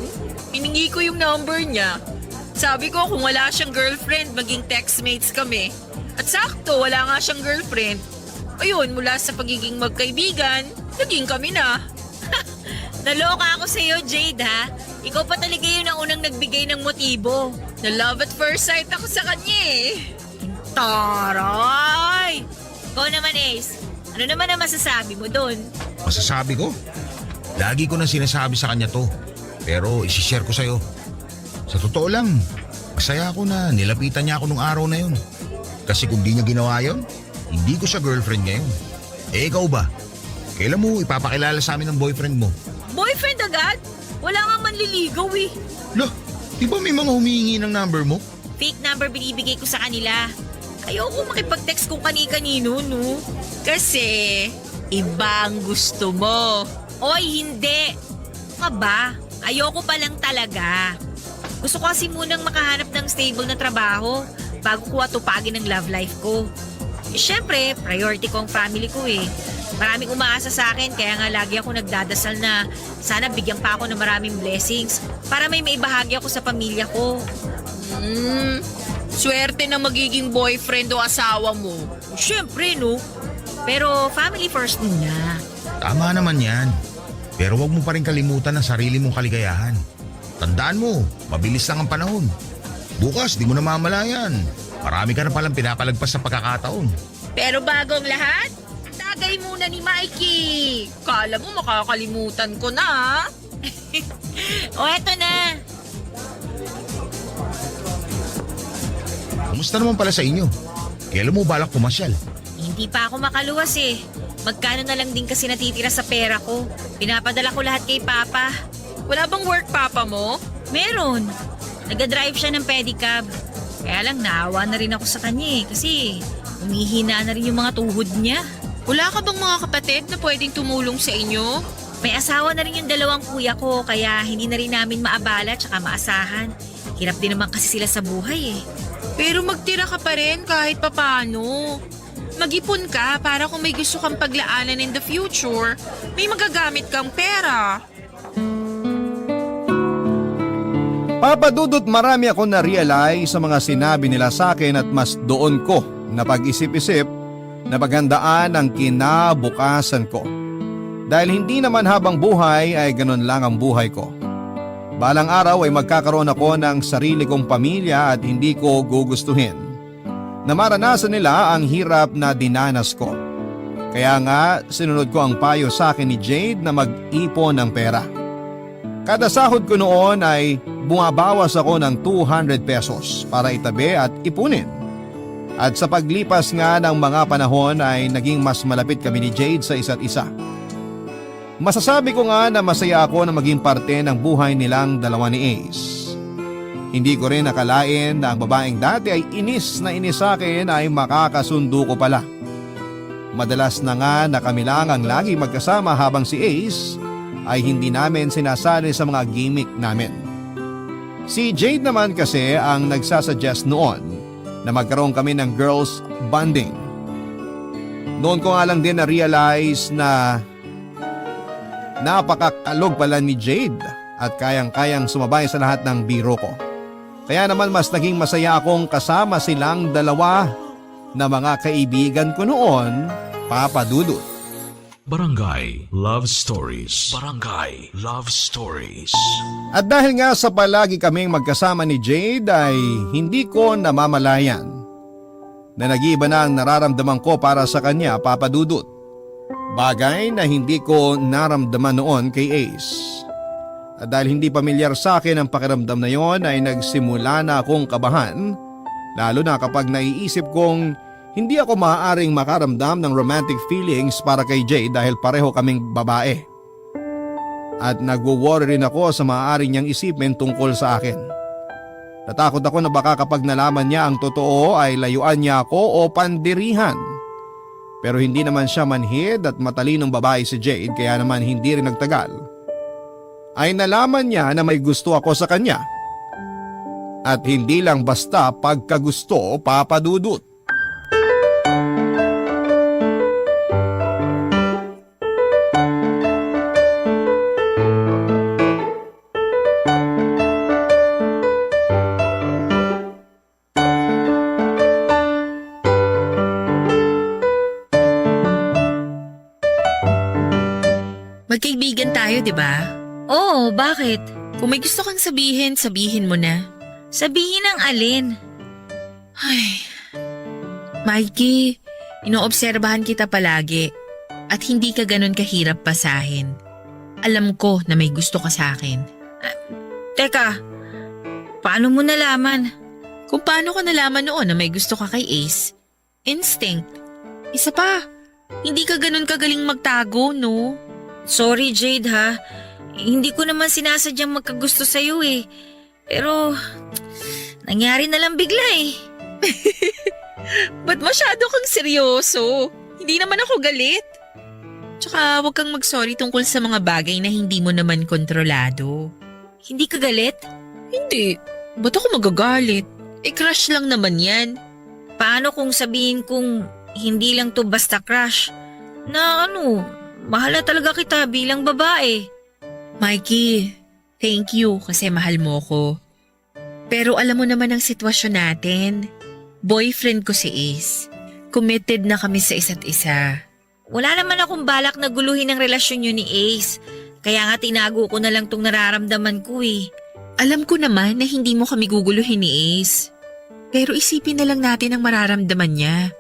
hiningi ko yung number niya. Sabi ko kung wala siyang girlfriend, maging textmates kami. At sakto, wala nga siyang girlfriend. Ayun, mula sa pagiging magkaibigan, naging kami na. Naloka ako sa'yo, Jade, ha? Ikaw pa talaga yun ang unang nagbigay ng motibo. Na love at first sight ako sa kanya eh. Taray! Ikaw naman, Ace. Ano naman ang masasabi mo doon? Masasabi ko? Lagi ko na sinasabi sa kanya to. Pero isishare ko sa'yo. Sa totoo lang, masaya ako na nilapitan niya ako nung araw na yun. Kasi kung di niya ginawa yun, hindi ko siya girlfriend ngayon. Eh ikaw ba? Kailan mo ipapakilala sa amin ng boyfriend mo? Boyfriend agad? Wala nga manliligaw eh. Lah, di ba may mga humihingi ng number mo? Fake number binibigay ko sa kanila. Ayoko makipag-text kung kani-kanino, no? Kasi, iba ang gusto mo. Oy, hindi. Ka ba? Ayoko pa lang talaga. Gusto ko kasi munang makahanap ng stable na trabaho bago ko atupagin ang love life ko. Eh, syempre, priority ko ang family ko eh. Maraming umaasa sa akin kaya nga lagi ako nagdadasal na sana bigyan pa ako ng maraming blessings para may maibahagi ako sa pamilya ko. Swerte na magiging boyfriend o asawa mo. Syempre, no? Pero family first muna. Tama naman yan. Pero wag mo pa rin kalimutan ang sarili mong kaligayahan. Tandaan mo, mabilis lang ang panahon. Bukas, di mo na mamalayan. Marami ka na palang pinapalagpas sa pagkakataon. Pero bago ang lahat, tagay muna ni Mikey. Kala mo makakalimutan ko na. O, eto na. Kumusta naman pala sa inyo? Kailan mo balak pumasyal? Hindi pa ako makaluwas eh. Magkano na lang din kasi natitira sa pera ko. Pinapadala ko lahat kay Papa. Wala bang work papa mo? Meron. Nag-drive siya ng pedicab. Kaya lang naawa na rin ako sa kanya eh. Kasi humihina na rin yung mga tuhod niya. Wala ka bang mga kapatid na pwedeng tumulong sa inyo? May asawa na rin yung dalawang kuya ko. Kaya hindi na rin namin maabala tsaka maasahan. Hirap din naman kasi sila sa buhay eh. Pero magtira ka pa rin kahit papano. Mag-ipon ka para kung may gusto kang paglaanan in the future, may magagamit kang pera. Papadudot marami ako na-realize sa mga sinabi nila sa akin at mas doon ko na pag-isip-isip na paghandaan ang kinabukasan ko. Dahil hindi naman habang buhay ay ganun lang ang buhay ko. Balang araw ay magkakaroon ako ng sarili kong pamilya at hindi ko gugustuhin na maranasan nila ang hirap na dinanas ko. Kaya nga sinunod ko ang payo sa akin ni Jade na mag-ipon ng pera. Kada sahod ko noon ay bumabawas ako ng 200 pesos para itabi at ipunin. At sa paglipas nga ng mga panahon ay naging mas malapit kami ni Jade sa isa't isa. Masasabi ko nga na masaya ako na maging parte ng buhay nilang dalawa ni Ace. Hindi ko rin nakalain na ang babaeng dati ay inis na inis sa akin ay makakasundo ko pala. Madalas na nga na kami lang ang lagi magkasama habang si Ace ay hindi namin sinasali sa mga gimmick namin. Si Jade naman kasi ang nagsasuggest noon na magkaroon kami ng girls bonding. Noon ko nga lang din na-realize na napakakalog pala ni Jade at kayang-kayang sumabay sa lahat ng biro ko. Kaya naman mas naging masaya akong kasama silang dalawa na mga kaibigan ko noon, Papa Dudut. Barangay Love Stories. Barangay Love Stories. At dahil nga sa palagi kaming magkasama ni Jade ay hindi ko namamalayan na nag-iiba na ang nararamdaman ko para sa kanya, Papa Dudut. Bagay na hindi ko naramdaman noon kay Ace. At dahil hindi pamilyar sa akin ang pakiramdam na yon ay nagsimula na akong kabahan, lalo na kapag naiisip kong hindi ako maaaring makaramdam ng romantic feelings para kay Jade dahil pareho kaming babae. At nagwo-worry rin ako sa maaari niyang isipin tungkol sa akin. Natakot ako na baka kapag nalaman niya ang totoo ay layuan niya ako o pandirihan. Pero hindi naman siya manhid at matalinong babae si Jade kaya naman hindi rin nagtagal. Ay nalaman niya na may gusto ako sa kanya. At hindi lang basta pagkagusto, Papa Dudut. Magkaibigan tayo, di ba? Oo, bakit? Kung may gusto kang sabihin, sabihin mo na. Sabihin ang alin. Ay, Mikey, inoobserbahan kita palagi at hindi ka ganun kahirap pasahin. Alam ko na may gusto ka sa akin. Teka, paano mo nalaman? Kung paano ko nalaman noon na may gusto ka kay Ace? Instinct. Isa pa, hindi ka ganun kagaling magtago, no? Sorry Jade ha, hindi ko naman sinasadyang magkagusto sa'yo eh. Pero, nangyari na lang bigla eh. Ba't masyado kang seryoso? Hindi naman ako galit. Tsaka huwag kang mag-sorry tungkol sa mga bagay na hindi mo naman kontrolado. Hindi ka galit? Hindi. Ba't ako magagalit? Crush lang naman yan. Paano kung sabihin kong hindi lang to basta crush? Na mahal na talaga kita bilang babae. Mikey, thank you kasi mahal mo ko. Pero alam mo naman ang sitwasyon natin. Boyfriend ko si Ace. Committed na kami sa isa't isa. Wala naman akong balak na guluhin ang relasyon niyo ni Ace. Kaya nga tinago ko na lang tong nararamdaman ko eh. Alam ko naman na hindi mo kami guguluhin ni Ace. Pero isipin na lang natin ang mararamdaman niya.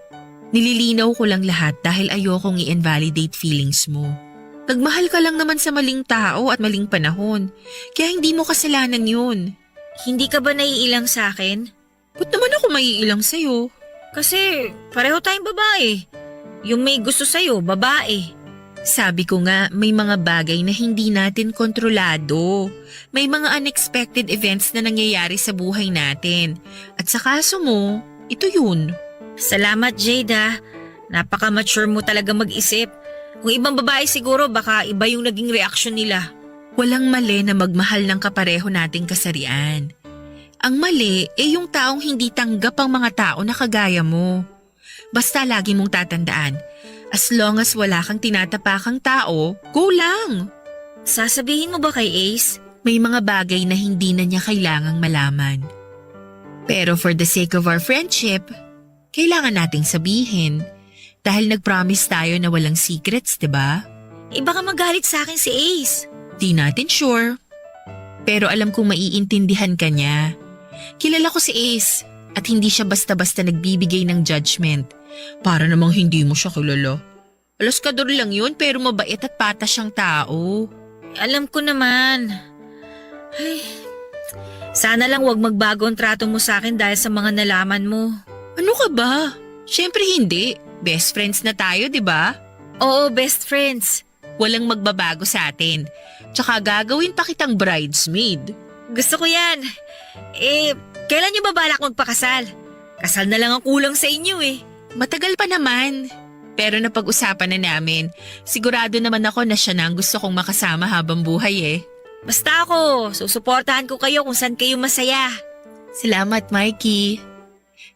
Nililinaw ko lang lahat dahil ayokong i-invalidate feelings mo. Nagmahal ka lang naman sa maling tao at maling panahon. Kaya hindi mo kasalanan yun. Hindi ka ba naiilang sa akin? Ba't naman ako maiilang sa'yo? Kasi pareho tayong babae. Yung may gusto sa'yo, babae. Sabi ko nga, may mga bagay na hindi natin kontrolado. May mga unexpected events na nangyayari sa buhay natin. At sa kaso mo, ito yun. Salamat Jade ha. Napaka-mature mo talaga mag-isip. Kung ibang babae siguro baka iba yung naging reaksyon nila. Walang mali na magmahal ng kapareho nating kasarian. Ang mali yung taong hindi tanggap ang mga tao na kagaya mo. Basta lagi mong tatandaan, as long as wala kang tinatapakang tao, go lang. Sasabihin mo ba kay Ace? May mga bagay na hindi na niya kailangang malaman. Pero for the sake of our friendship, kailangan nating sabihin. Dahil nag-promise tayo na walang secrets, diba? Baka magalit sa akin si Ace. Di natin sure. Pero alam kong maiintindihan ka niya. Kilala ko si Ace at hindi siya basta-basta nagbibigay ng judgment. Para namang hindi mo siya kilala. Alaskador lang yun pero mabait at patas siyang tao. Alam ko naman. Ay, sana lang wag magbago ang trato mo sa akin dahil sa mga nalaman mo. Ano ka ba? Siyempre hindi. Best friends na tayo, di ba? Oo, best friends. Walang magbabago sa atin. Tsaka gagawin pa kitang bridesmaid. Gusto ko yan. Kailan niyo ba balak magpakasal? Kasal na lang ang kulang sa inyo eh. Matagal pa naman. Pero napag-usapan na namin. Sigurado naman ako na siya na ang gusto kong makasama habang buhay eh. Basta ako, susuportahan ko kayo kung saan kayo masaya. Salamat, Mikey.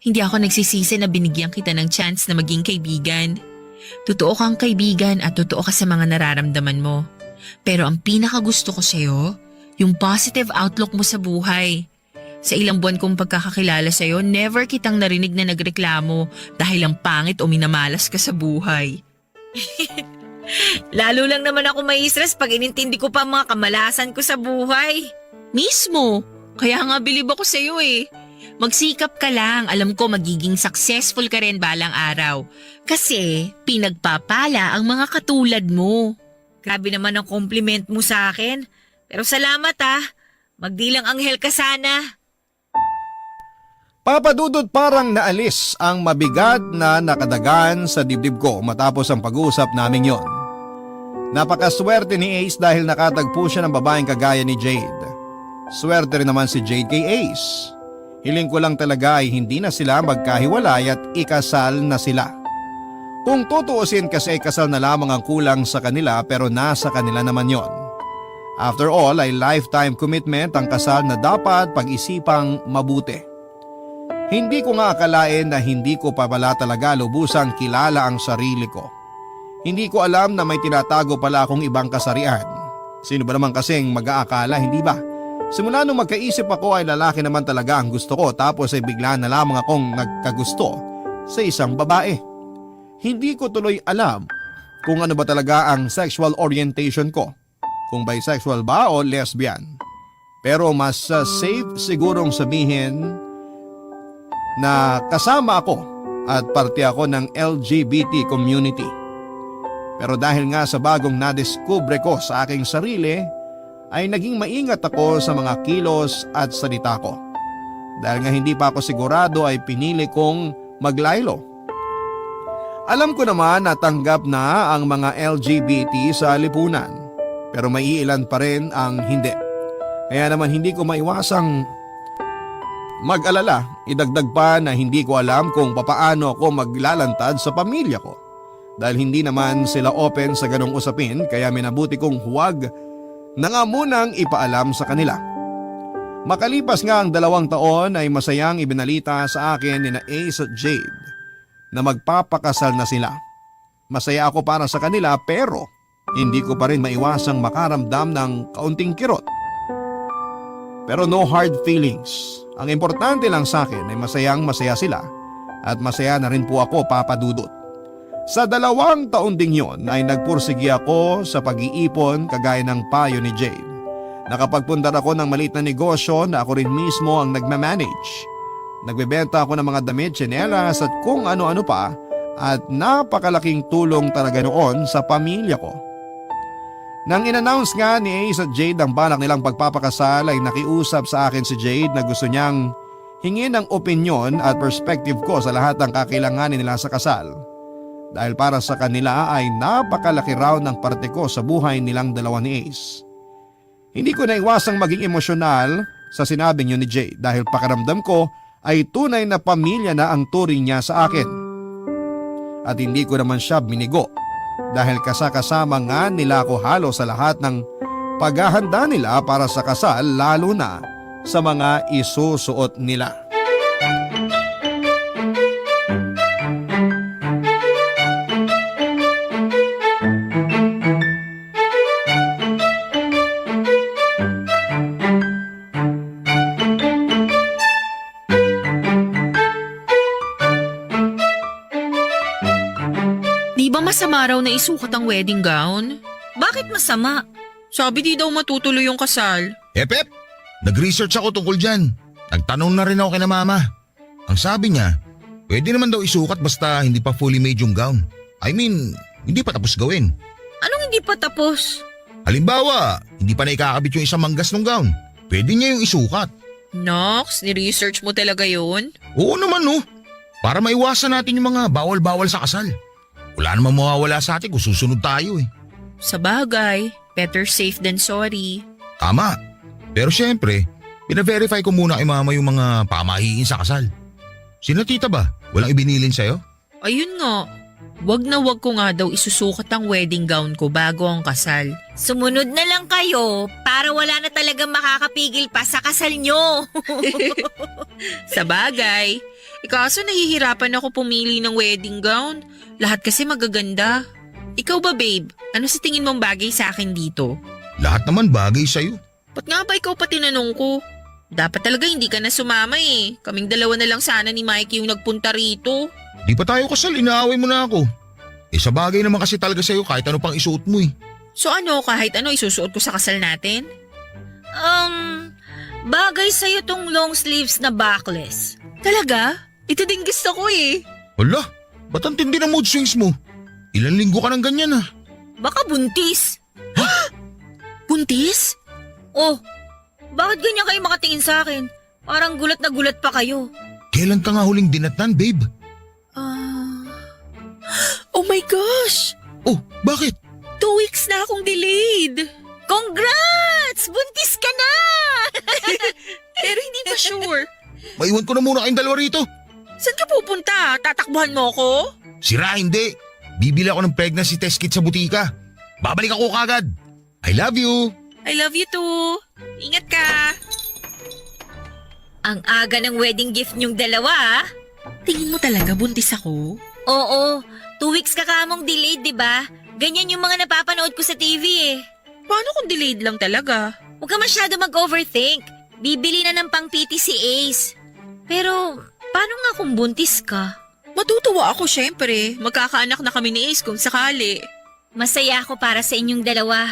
Hindi ako nagsisisi na binigyan kita ng chance na maging kaibigan. Totoo kang kaibigan at totoo ka sa mga nararamdaman mo. Pero ang pinakagusto ko sa'yo, yung positive outlook mo sa buhay. Sa ilang buwan kong pagkakakilala sa'yo, never kitang narinig na nagreklamo dahil ang pangit o minamalas ka sa buhay. Lalo lang naman ako mai-stress pag inintindi ko pa ang mga kamalasan ko sa buhay. Mismo! Kaya nga bilib ako sa'yo eh. Magsikap ka lang, alam ko magiging successful ka rin balang araw. Kasi pinagpapala ang mga katulad mo. Grabe naman ang compliment mo sa akin. Pero salamat Magdilang anghel ka sana. Papadudot parang naalis ang mabigat na nakadagan sa dibdib ko matapos ang pag-uusap namin yon. Napakaswerte ni Ace dahil nakatagpo siya ng babaeng kagaya ni Jade. Swerte rin naman si Jade kay Ace. Hiling ko lang talaga ay hindi na sila magkahiwalay at ikasal na sila. Kung tutuusin kasi kasal na lamang ang kulang sa kanila pero nasa kanila naman yon. After all ay lifetime commitment ang kasal na dapat pag-isipang mabuti. Hindi ko nga akalain na hindi ko pa pala talaga lubusang kilala ang sarili ko. Hindi ko alam na may tinatago pala akong ibang kasarian. Sino ba naman kasing mag-aakala, hindi ba? Simula nung magkaisip ako ay lalaki naman talaga ang gusto ko tapos ay bigla na lamang akong nagkagusto sa isang babae. Hindi ko tuloy alam kung ano ba talaga ang sexual orientation ko. Kung bisexual ba o lesbian. Pero mas safe sigurong sabihin na kasama ako at parte ako ng LGBT community. Pero dahil nga sa bagong nadiskubre ko sa aking sarili, ay naging maingat ako sa mga kilos at salita ko. Dahil nga hindi pa ako sigurado ay pinili kong maglaylo. Alam ko naman na tanggap na ang mga LGBT sa lipunan, pero may ilan pa rin ang hindi. Kaya naman hindi ko maiwasang mag-alala, idagdag pa na hindi ko alam kung papaano ako maglalantad sa pamilya ko. Dahil hindi naman sila open sa ganong usapin kaya minabuti kong huwag na nga munang ipaalam sa kanila. Makalipas nga ang 2 taon ay masayang ibinalita sa akin ni na Ace at Jade na magpapakasal na sila. Masaya ako para sa kanila pero hindi ko pa rin maiwasang makaramdam ng kaunting kirot. Pero no hard feelings. Ang importante lang sa akin ay masayang masaya sila at masaya na rin po ako, Papa Dudut. Sa 2 taon ding yon ay nagpursigi ako sa pag-iipon kagaya ng payo ni Jade. Nakapagpundar ako ng maliit na negosyo na ako rin mismo ang nagmamanage. Nagbebenta ako ng mga damit, tsinelas at kung ano-ano pa at napakalaking tulong talaga noon sa pamilya ko. Nang in-announce nga ni Ace at Jade ang balak nilang pagpapakasal ay nakiusap sa akin si Jade na gusto niyang hingin ang opinyon at perspective ko sa lahat ng kakailanganin nila sa kasal. Dahil para sa kanila ay napakalaki raw ng parte ko sa buhay nilang dalawa ni Ace. Hindi ko naiwasang maging emosyonal sa sinabing yun ni Jade dahil pakiramdam ko ay tunay na pamilya na ang turing niya sa akin. At hindi ko naman siya binigo dahil kasakasama nga nila ako halos sa lahat ng paghahanda nila para sa kasal lalo na sa mga isusuot nila. Masama raw na isukat ang wedding gown. Bakit masama? Sabi di daw matutuloy yung kasal. Pep, nag-research ako tungkol dyan. Nagtanong na rin ako kay na mama. Ang sabi niya, pwede naman daw isukat basta hindi pa fully made yung gown. I mean, hindi pa tapos gawin. Anong hindi pa tapos? Halimbawa, hindi pa na ikakabit yung isang manggas ng gown. Pwede niya yung isukat. Nox, ni-research mo talaga yun? Oo naman no. Para maiwasan natin yung mga bawal-bawal sa kasal. Wala namang mawawala sa atin kung susunod tayo eh. Sa bagay, better safe than sorry. Tama. Pero syempre, pina-verify ko muna kay mama yung mga pamahiin sa kasal. Sina tita ba? Walang ibinilin sa'yo? Ayun nga, wag na wag ko nga daw isusukat ang wedding gown ko bago ang kasal. Sumunod na lang kayo para wala na talagang makakapigil pa sa kasal nyo. Sa bagay, ikaso nahihirapan ako pumili ng wedding gown. Lahat kasi magaganda. Ikaw ba babe, ano sa tingin mong bagay sa akin dito? Lahat naman bagay sa'yo. Ba't nga ba ikaw pa tinanong ko? Dapat talaga hindi ka na sumama eh. Kaming dalawa na lang sana ni Mikey yung nagpunta rito. Di pa tayo kasal, inaaway mo na ako. Sa bagay naman kasi talaga sa'yo kahit ano pang isuot mo eh. So ano, kahit ano isusuot ko sa kasal natin? Bagay sa'yo tong long sleeves na backless. Talaga? Ito din gusto ko eh. Hala, ba't ang tindi ng mood swings mo? Ilan linggo ka ng ganyan ah. Baka buntis. Buntis? Oh, bakit ganyan kayo makatingin sa akin? Parang gulat na gulat pa kayo. Kailan ka nga huling dinatnan, babe? Oh my gosh! Oh, bakit? 2 weeks na akong delayed. Congrats! Buntis ka na! Pero hindi pa sure. Maiwan ko na muna kayong dalawa rito. Saan ka pupunta? Tatakbuhan mo ko? Sira, hindi. Bibili ako ng pregnancy test kit sa butika. Babalik ako kagad. I love you. I love you too. Ingat ka. Ang aga ng wedding gift niyong dalawa, ah. Tingin mo talaga buntis ako? Oo, 2 weeks ka kamong delayed, di ba? Ganyan yung mga napapanood ko sa TV eh. Paano kung delayed lang talaga? Huwag ka masyado mag-overthink. Bibili na ng pang-PT si Ace. Pero, paano nga kung buntis ka? Matutuwa ako syempre. Magkakaanak na kami ni Ace kung sakali. Masaya ako para sa inyong dalawa.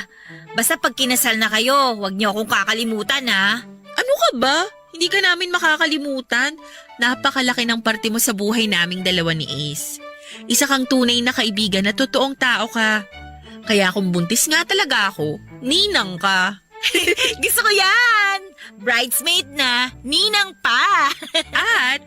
Basta pag kinasal na kayo, huwag niyo akong kakalimutan ha. Ano ka ba? Hindi ka namin makakalimutan. Napakalaki ng parte mo sa buhay naming dalawa ni Ace. Isa kang tunay na kaibigan na totoong tao ka. Kaya kung buntis nga talaga ako, ninang ka. Gusto ko yan! Bridesmaid na, ninang pa! At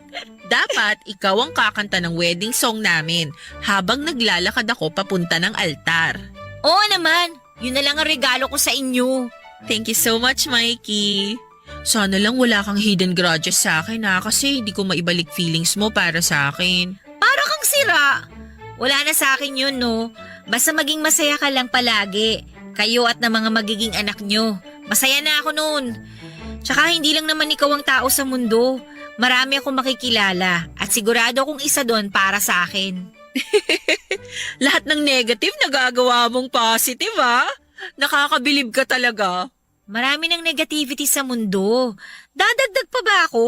dapat ikaw ang kakanta ng wedding song namin habang naglalakad ako papunta ng altar. Oo naman, yun na lang ang regalo ko sa inyo. Thank you so much, Mikey. Sana lang wala kang hidden grudges sa akin kasi hindi ko maibalik feelings mo para sa akin. Para kang sira. Wala na sa akin yun, no? Basta maging masaya ka lang palagi. Kayo at ng mga magiging anak nyo. Masaya na ako noon. Tsaka hindi lang naman ikaw ang tao sa mundo. Marami akong makikilala at sigurado kong isa doon para sa akin. Lahat ng negative nagagawa mong positive, ha? Nakakabilib ka talaga. Marami ng negativity sa mundo. Dadagdag pa ba ako?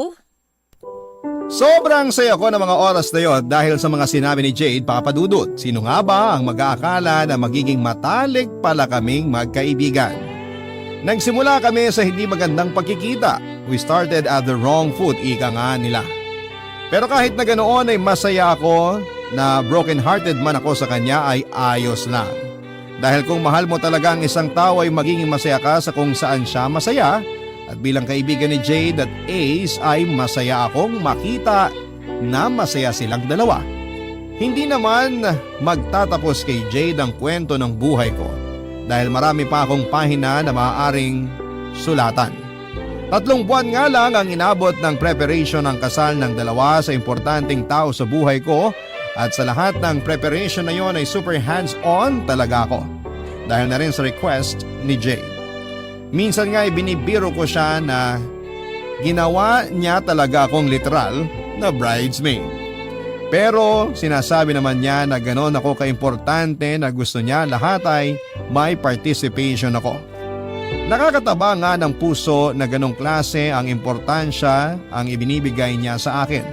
Sobrang saya ko ng mga oras na yon dahil sa mga sinabi ni Jade, Papa Dudut. Sino nga ba ang mag-aakala na magiging matalik pala kaming magkaibigan? Nagsimula kami sa hindi magandang pagkikita. We started at the wrong foot, ika nga nila. Pero kahit na ganoon ay masaya ako na broken-hearted man ako sa kanya ay ayos lang. Dahil kung mahal mo talaga ang isang tao ay magiging masaya ka sa kung saan siya masaya. At bilang kaibigan ni Jade at Ace ay masaya akong makita na masaya silang dalawa. Hindi naman magtatapos kay Jade ang kwento ng buhay ko dahil marami pa akong pahina na maaaring sulatan. 3 buwan nga lang ang inabot ng preparation ng kasal ng dalawa sa importanteng tao sa buhay ko at sa lahat ng preparation na yon ay super hands-on talaga ako dahil na rin sa request ni Jade. Minsan nga ibinibiro ko siya na ginawa niya talaga akong literal na bridesmaid. Pero sinasabi naman niya na gano'n ako kaimportante na gusto niya lahat ay may participation ako. Nakakataba nga ng puso na ganong klase ang importansya ang ibinibigay niya sa akin.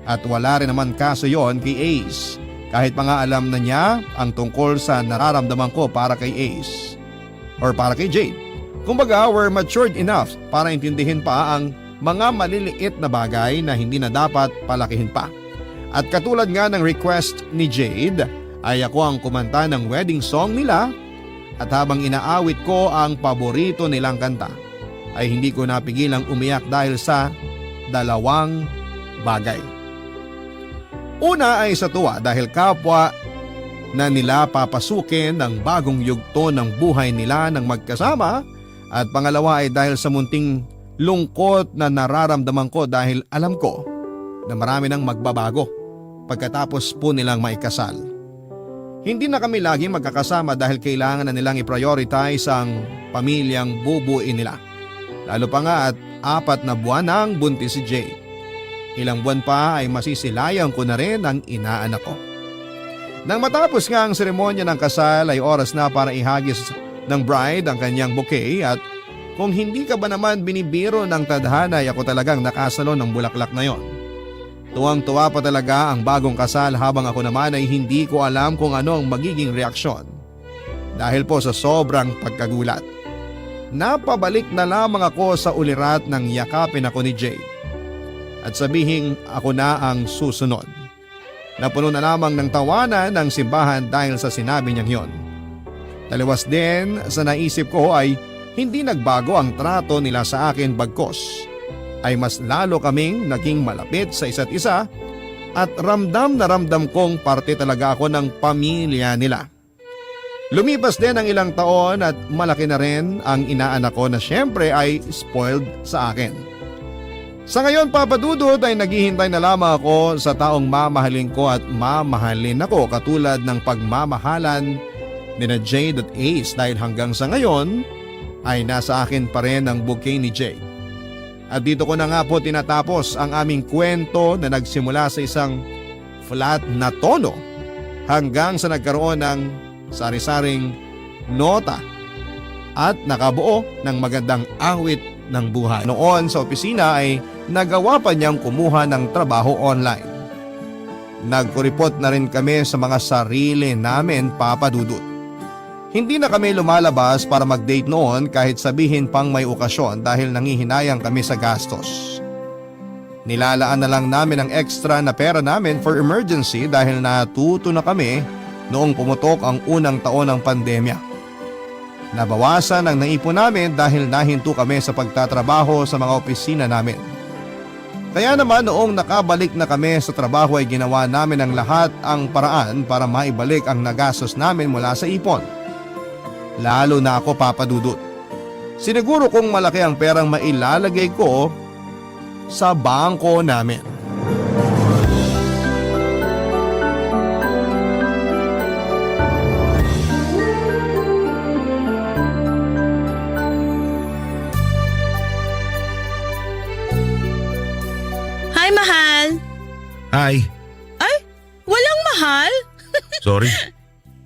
At wala rin naman kaso yon kay Ace. Kahit pa nga alam na niya ang tungkol sa nararamdaman ko para kay Ace. Or para kay Jade. Kumbaga, we're matured enough para intindihin pa ang mga maliliit na bagay na hindi na dapat palakihin pa. At katulad nga ng request ni Jade, ay ako ang kumanta ng wedding song nila at habang inaawit ko ang paborito nilang kanta, ay hindi ko napigilang umiyak dahil sa 2 bagay. Una ay sa tuwa dahil kapwa na nila papasukin ang bagong yugto ng buhay nila ng magkasama at pangalawa ay dahil sa munting lungkot na nararamdaman ko dahil alam ko na marami nang magbabago pagkatapos po nilang maikasal. Hindi na kami laging magkakasama dahil kailangan na nilang i-prioritize ang pamilyang bubuin nila. Lalo pa nga at 4 na buwan nang buntis si Jade. Ilang buwan pa ay masisilayan ko na rin ang inaanak ko. Nang matapos nga ang seremonya ng kasal ay oras na para ihagis ng bride ang kanyang bouquet at kung hindi ka ba naman binibiro ng tadhana ay ako talagang nakasalo ng bulaklak na yon. Tuwang-tuwa pa talaga ang bagong kasal habang ako naman ay hindi ko alam kung ano ang magiging reaksyon. Dahil po sa sobrang pagkagulat. Napabalik na lamang ako sa ulirat nang yakapin ako ni Jade. At sabihing ako na ang susunod. Napuno na lamang ng tawanan ng simbahan dahil sa sinabi niyang yon. Taliwas din sa naisip ko ay hindi nagbago ang trato nila sa akin bagkos ay mas lalo kaming naging malapit sa isa't isa at ramdam na ramdam kong parte talaga ako ng pamilya nila. Lumipas din ang ilang taon at malaki na rin ang inaanak ko na syempre ay spoiled sa akin. Sa ngayon Papa Dudut ay naghihintay na lamang ako sa taong mamahalin ko at mamahalin ako katulad ng pagmamahalan ni na Jade at Ace dahil hanggang sa ngayon ay nasa akin pa rin ang bouquet ni Jade. At dito ko na nga po tinatapos ang aming kwento na nagsimula sa isang flat na tono hanggang sa nagkaroon ng sari-saring nota at nakabuo ng magandang awit ng buhay. Noon sa opisina ay nagawa pa niyang kumuha ng trabaho online. Nagkuripot na rin kami sa mga sarili namin Papa Dudut. Hindi na kami lumalabas para mag-date noon kahit sabihin pang may okasyon dahil nangihinayang kami sa gastos. Nilalaan na lang namin ang extra na pera namin for emergency dahil natuto na kami noong pumutok ang unang taon ng pandemya. Nabawasan ang naipon namin dahil nahinto kami sa pagtatrabaho sa mga opisina namin. Kaya naman noong nakabalik na kami sa trabaho ay ginawa namin ang lahat ang paraan para maibalik ang nagastos namin mula sa ipon. Lalo na ako Papa Dudut. Siniguro kong malaki ang perang mailalagay ko sa bangko namin. Hi, mahal. Hi. Ay, walang mahal? Sorry.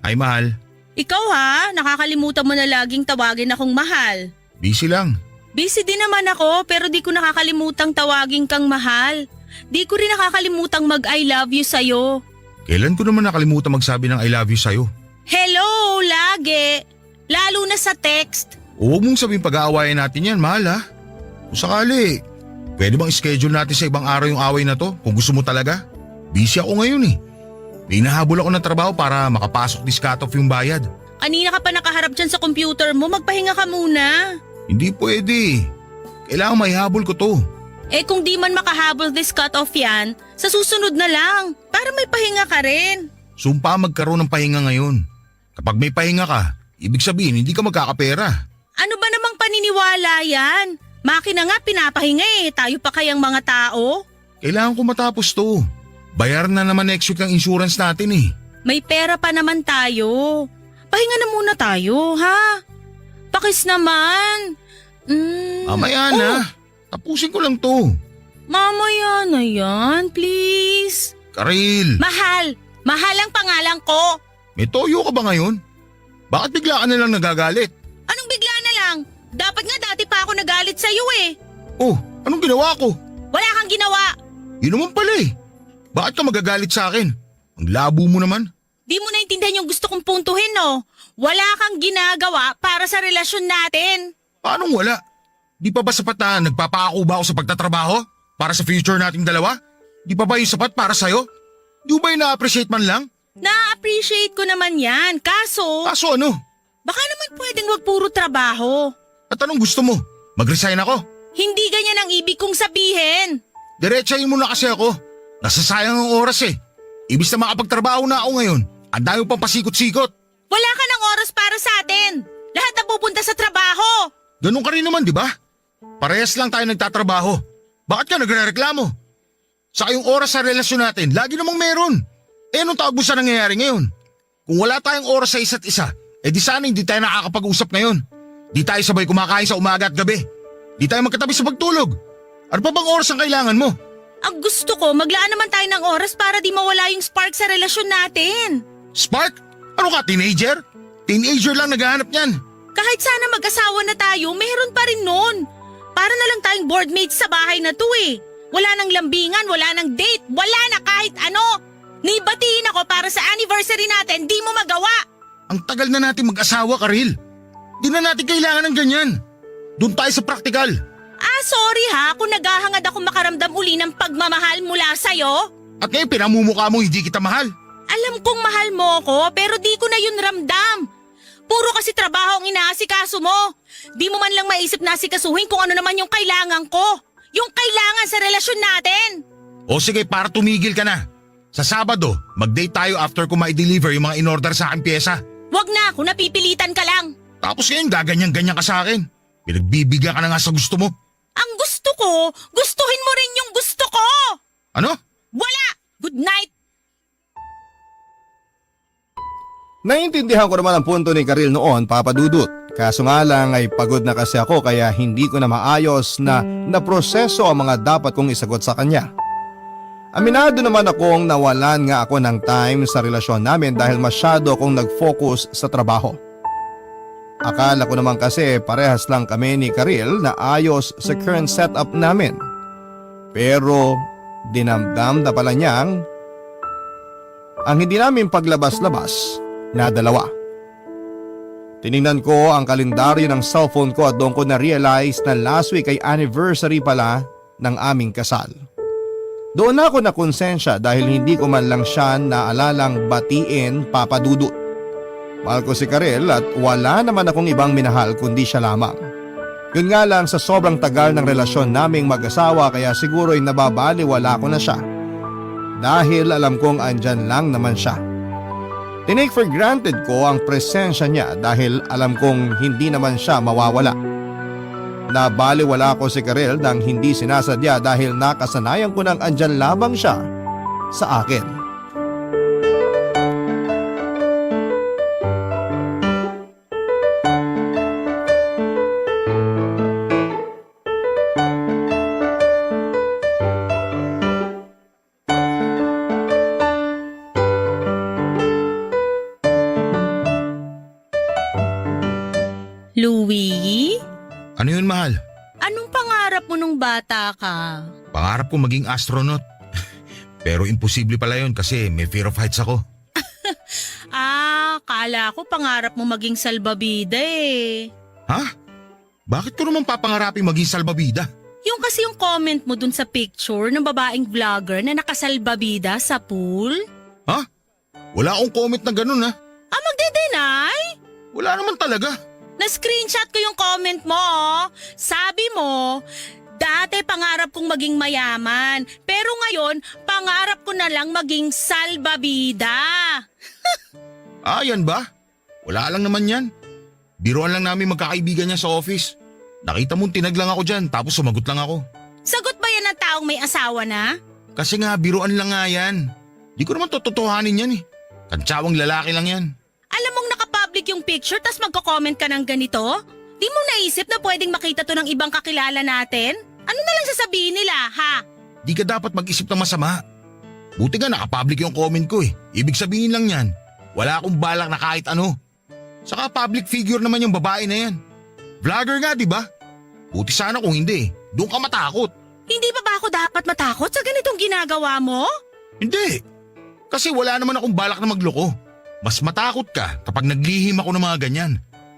Hi, mahal. Ikaw ha, nakakalimutan mo na laging tawagin akong mahal. Busy lang. Busy din naman ako pero di ko nakakalimutang tawagin kang mahal. Di ko rin nakakalimutang mag-I love you sa'yo. Kailan ko naman nakalimutan magsabi ng I love you sa'yo? Hello, lagi. Lalo na sa text. Huwag mong sabihin pag-aawayan natin yan, mahal ha. Kung sakali, pwede bang schedule natin sa ibang araw yung away na to kung gusto mo talaga? Busy ako ngayon eh. May nahabol ako ng trabaho para makapasok this cut-off yung bayad. Kanina ka pa nakaharap dyan sa computer mo, magpahinga ka muna. Hindi pwede. Kailangan maihabol ko to. Eh kung di man makahabol this cut-off yan, sa susunod na lang, para may pahinga ka rin. Sumpa magkaroon ng pahinga ngayon. Kapag may pahinga ka, ibig sabihin hindi ka magkakapera. Ano ba namang paniniwala yan? Makina nga pinapahinga eh, tayo pa kayang mga tao? Kailangan ko matapos to. Bayaran na naman next week ang insurance natin eh. May pera pa naman tayo. Pahinga na muna tayo, ha? Pakis naman. Mamaya na. Tapusin ko lang to. Mamaya na yan, please. Karil, Mahal! Mahal ang pangalan ko. may toyo ka ba ngayon? Bakit bigla ka na lang nagagalit? Anong bigla na lang? Dapat nga dati pa ako nagalit sa'yo eh. Oh, anong ginawa ko? Wala kang ginawa. Yun naman pala eh. Bakit ka magagalit sa akin? Ang labo mo naman. Di mo naintindihan yung gusto kong puntuhin, no? Wala kang ginagawa para sa relasyon natin. Paano wala? Di pa ba sapat na nagpapaako ba ako sa pagtatrabaho? Para sa future nating dalawa? Di pa ba yung sapat para sa'yo? Di ba yung na-appreciate man lang? Na-appreciate ko naman yan. Kaso, Kaso ano? baka naman pwedeng wag puro trabaho. At anong gusto mo? Mag-resign ako? Hindi ganyan ang ibig kong sabihin. Diretsahin mo na kasi ako. Nasasayang ang oras eh. Ibig na makapagtrabaho na ako ngayon. Ang dami pang pasikot-sikot. Wala ka ng oras para sa atin. Lahat na pupunta sa trabaho. Ganun ka rin naman, di ba? Parehas lang tayo nagtatrabaho. Bakit ka nagrereklamo? Sa yung oras sa relasyon natin, lagi namang meron. Anong tawag mo sa nangyayari ngayon? Kung wala tayong oras sa isa't isa, di sana hindi tayo nakakapag-usap ngayon. Di tayo sabay kumakain sa umaga at gabi. Di tayo magkatabi sa pagtulog. Ano pa bang oras ang kailangan mo? Ang gusto ko, maglaan naman tayo ng oras para di mawala yung spark sa relasyon natin. Spark? Ano ka, teenager? Teenager lang naghahanap niyan. Kahit sana mag-asawa na tayo, meron pa rin nun. Para na lang tayong boardmates sa bahay na to eh. Wala nang lambingan, wala nang date, wala na kahit ano. Nibatiin ako para sa anniversary natin, di mo magawa. Ang tagal na natin mag-asawa, Karil. Di na natin kailangan ng ganyan. Doon tayo sa praktikal. Sorry ha, kung naghahangad ako makaramdam uli ng pagmamahal mula sa'yo. At ngayon pinamumukha mo hindi kita mahal. Alam kong mahal mo ko, pero di ko na yun ramdam. Puro kasi trabaho ang inaasikaso mo. Di mo man lang maisip na asikasuhin kung ano naman yung kailangan ko. Yung kailangan sa relasyon natin. O sige, para tumigil ka na. Sa Sabado, mag-date tayo after ko ma-deliver yung mga in-order sa akin pyesa. Wag na, kung napipilitan ka lang. Tapos ngayon gaganyan-ganyan ka sa akin. Pinagbibigyan ka na nga sa gusto mo. Ang gusto ko, gustuhin mo rin yung gusto ko. Ano? Wala! Good night! Naintindihan ko naman ang punto ni Karil noon, Papa Dudut. Kaso nga lang ay pagod na kasi ako kaya hindi ko na maayos na naproseso ang mga dapat kong isagot sa kanya. Aminado naman akong nawalan nga ako ng time sa relasyon namin dahil masyado akong nag-focus sa trabaho. Akala ko naman kasi parehas lang kami ni Karil na ayos sa current setup namin. Pero dinamdam na pala niyang ang hindi namin paglabas-labas na dalawa. Tiningnan ko ang kalendaryo ng cellphone ko at doon ko na-realize na last week ay anniversary pala ng aming kasal. Doon ako nakonsensya dahil hindi ko man lang siya naalalang batiin, Papa Dudut. Mahal ko si Karel at wala naman akong ibang minahal kundi siya lamang. Yun nga lang sa sobrang tagal ng relasyon naming mag-asawa kaya siguro ay nababaliwala ko na siya. Dahil alam kong andyan lang naman siya. Tinake for granted ko ang presensya niya dahil alam kong hindi naman siya mawawala. Nabaliwala ko si Karel nang hindi sinasadya dahil nakasanayan ko nang andyan lamang siya sa akin. Louie? Ano yun, mahal? Anong pangarap mo nung bata ka? Pangarap ko maging astronaut. Pero imposible pala yun kasi may fear of heights ako. Kala ko pangarap mo maging salbabida eh. Ha? Bakit ko naman papangarapin maging salbabida? Yung kasi yung comment mo dun sa picture ng babaeng vlogger na nakasalbabida sa pool? Ha? Wala akong comment na ganun, ha? Magde-deny? Wala naman talaga. Na-screenshot ko yung comment mo, oh. Sabi mo, dati pangarap kong maging mayaman, pero ngayon pangarap ko na lang maging salbabida. Yan ba? Wala lang naman yan. Biruan lang namin magkakaibigan niya sa office. Nakita mo tinaglang ako dyan tapos sumagot lang ako. Sagot ba yan ng taong may asawa na? Kasi nga biruan lang nga yan. Di ko naman tototohanin yan eh. Kantsawang lalaki lang yan. Alam mong nakapublic yung picture tas magko-comment ka ng ganito? Di mo naisip na pwedeng makita to ng ibang kakilala natin? Ano na lang sasabihin nila, ha? Di ka dapat mag-isip ng masama. Buti nga nakapublic yung comment ko eh. Ibig sabihin lang yan, wala akong balak na kahit ano. Saka public figure naman yung babae na yan. Vlogger nga, di ba? Buti sana kung hindi, doon ka matakot. Hindi pa ba ako dapat matakot sa ganitong ginagawa mo? Hindi. Kasi wala naman akong balak na magloko. Mas matakot ka kapag naglihim ako ng mga ganyan.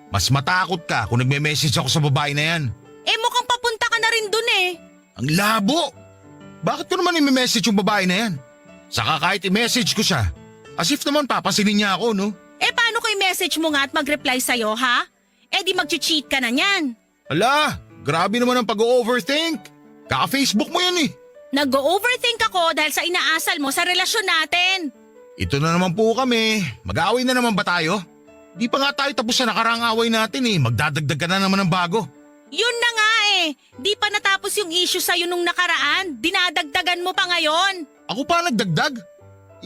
Mas matakot ka kung nagme-message ako sa babae na yan. Mukhang papunta ka na rin dun eh. Ang labo! Bakit ko naman i-message yung babae na yan? Saka kahit i-message ko siya, as if naman papasinin niya ako, no? Paano ko i-message mo nga at mag-reply sa'yo, ha? Di mag-cheat ka na niyan. Ala, grabe naman ang pag-overthink. Kaka-Facebook mo yan eh. Nag-overthink ako dahil sa inaasal mo sa relasyon natin. Ito na naman po kami. Mag-aaway na naman ba tayo? Di pa nga tayo tapos sa nakaraang away natin eh. Magdadagdag ka na naman ng bago. Yun na nga eh. Di pa natapos yung issue sa'yo nung nakaraan. Dinadagdagan mo pa ngayon. Ako pa nagdagdag?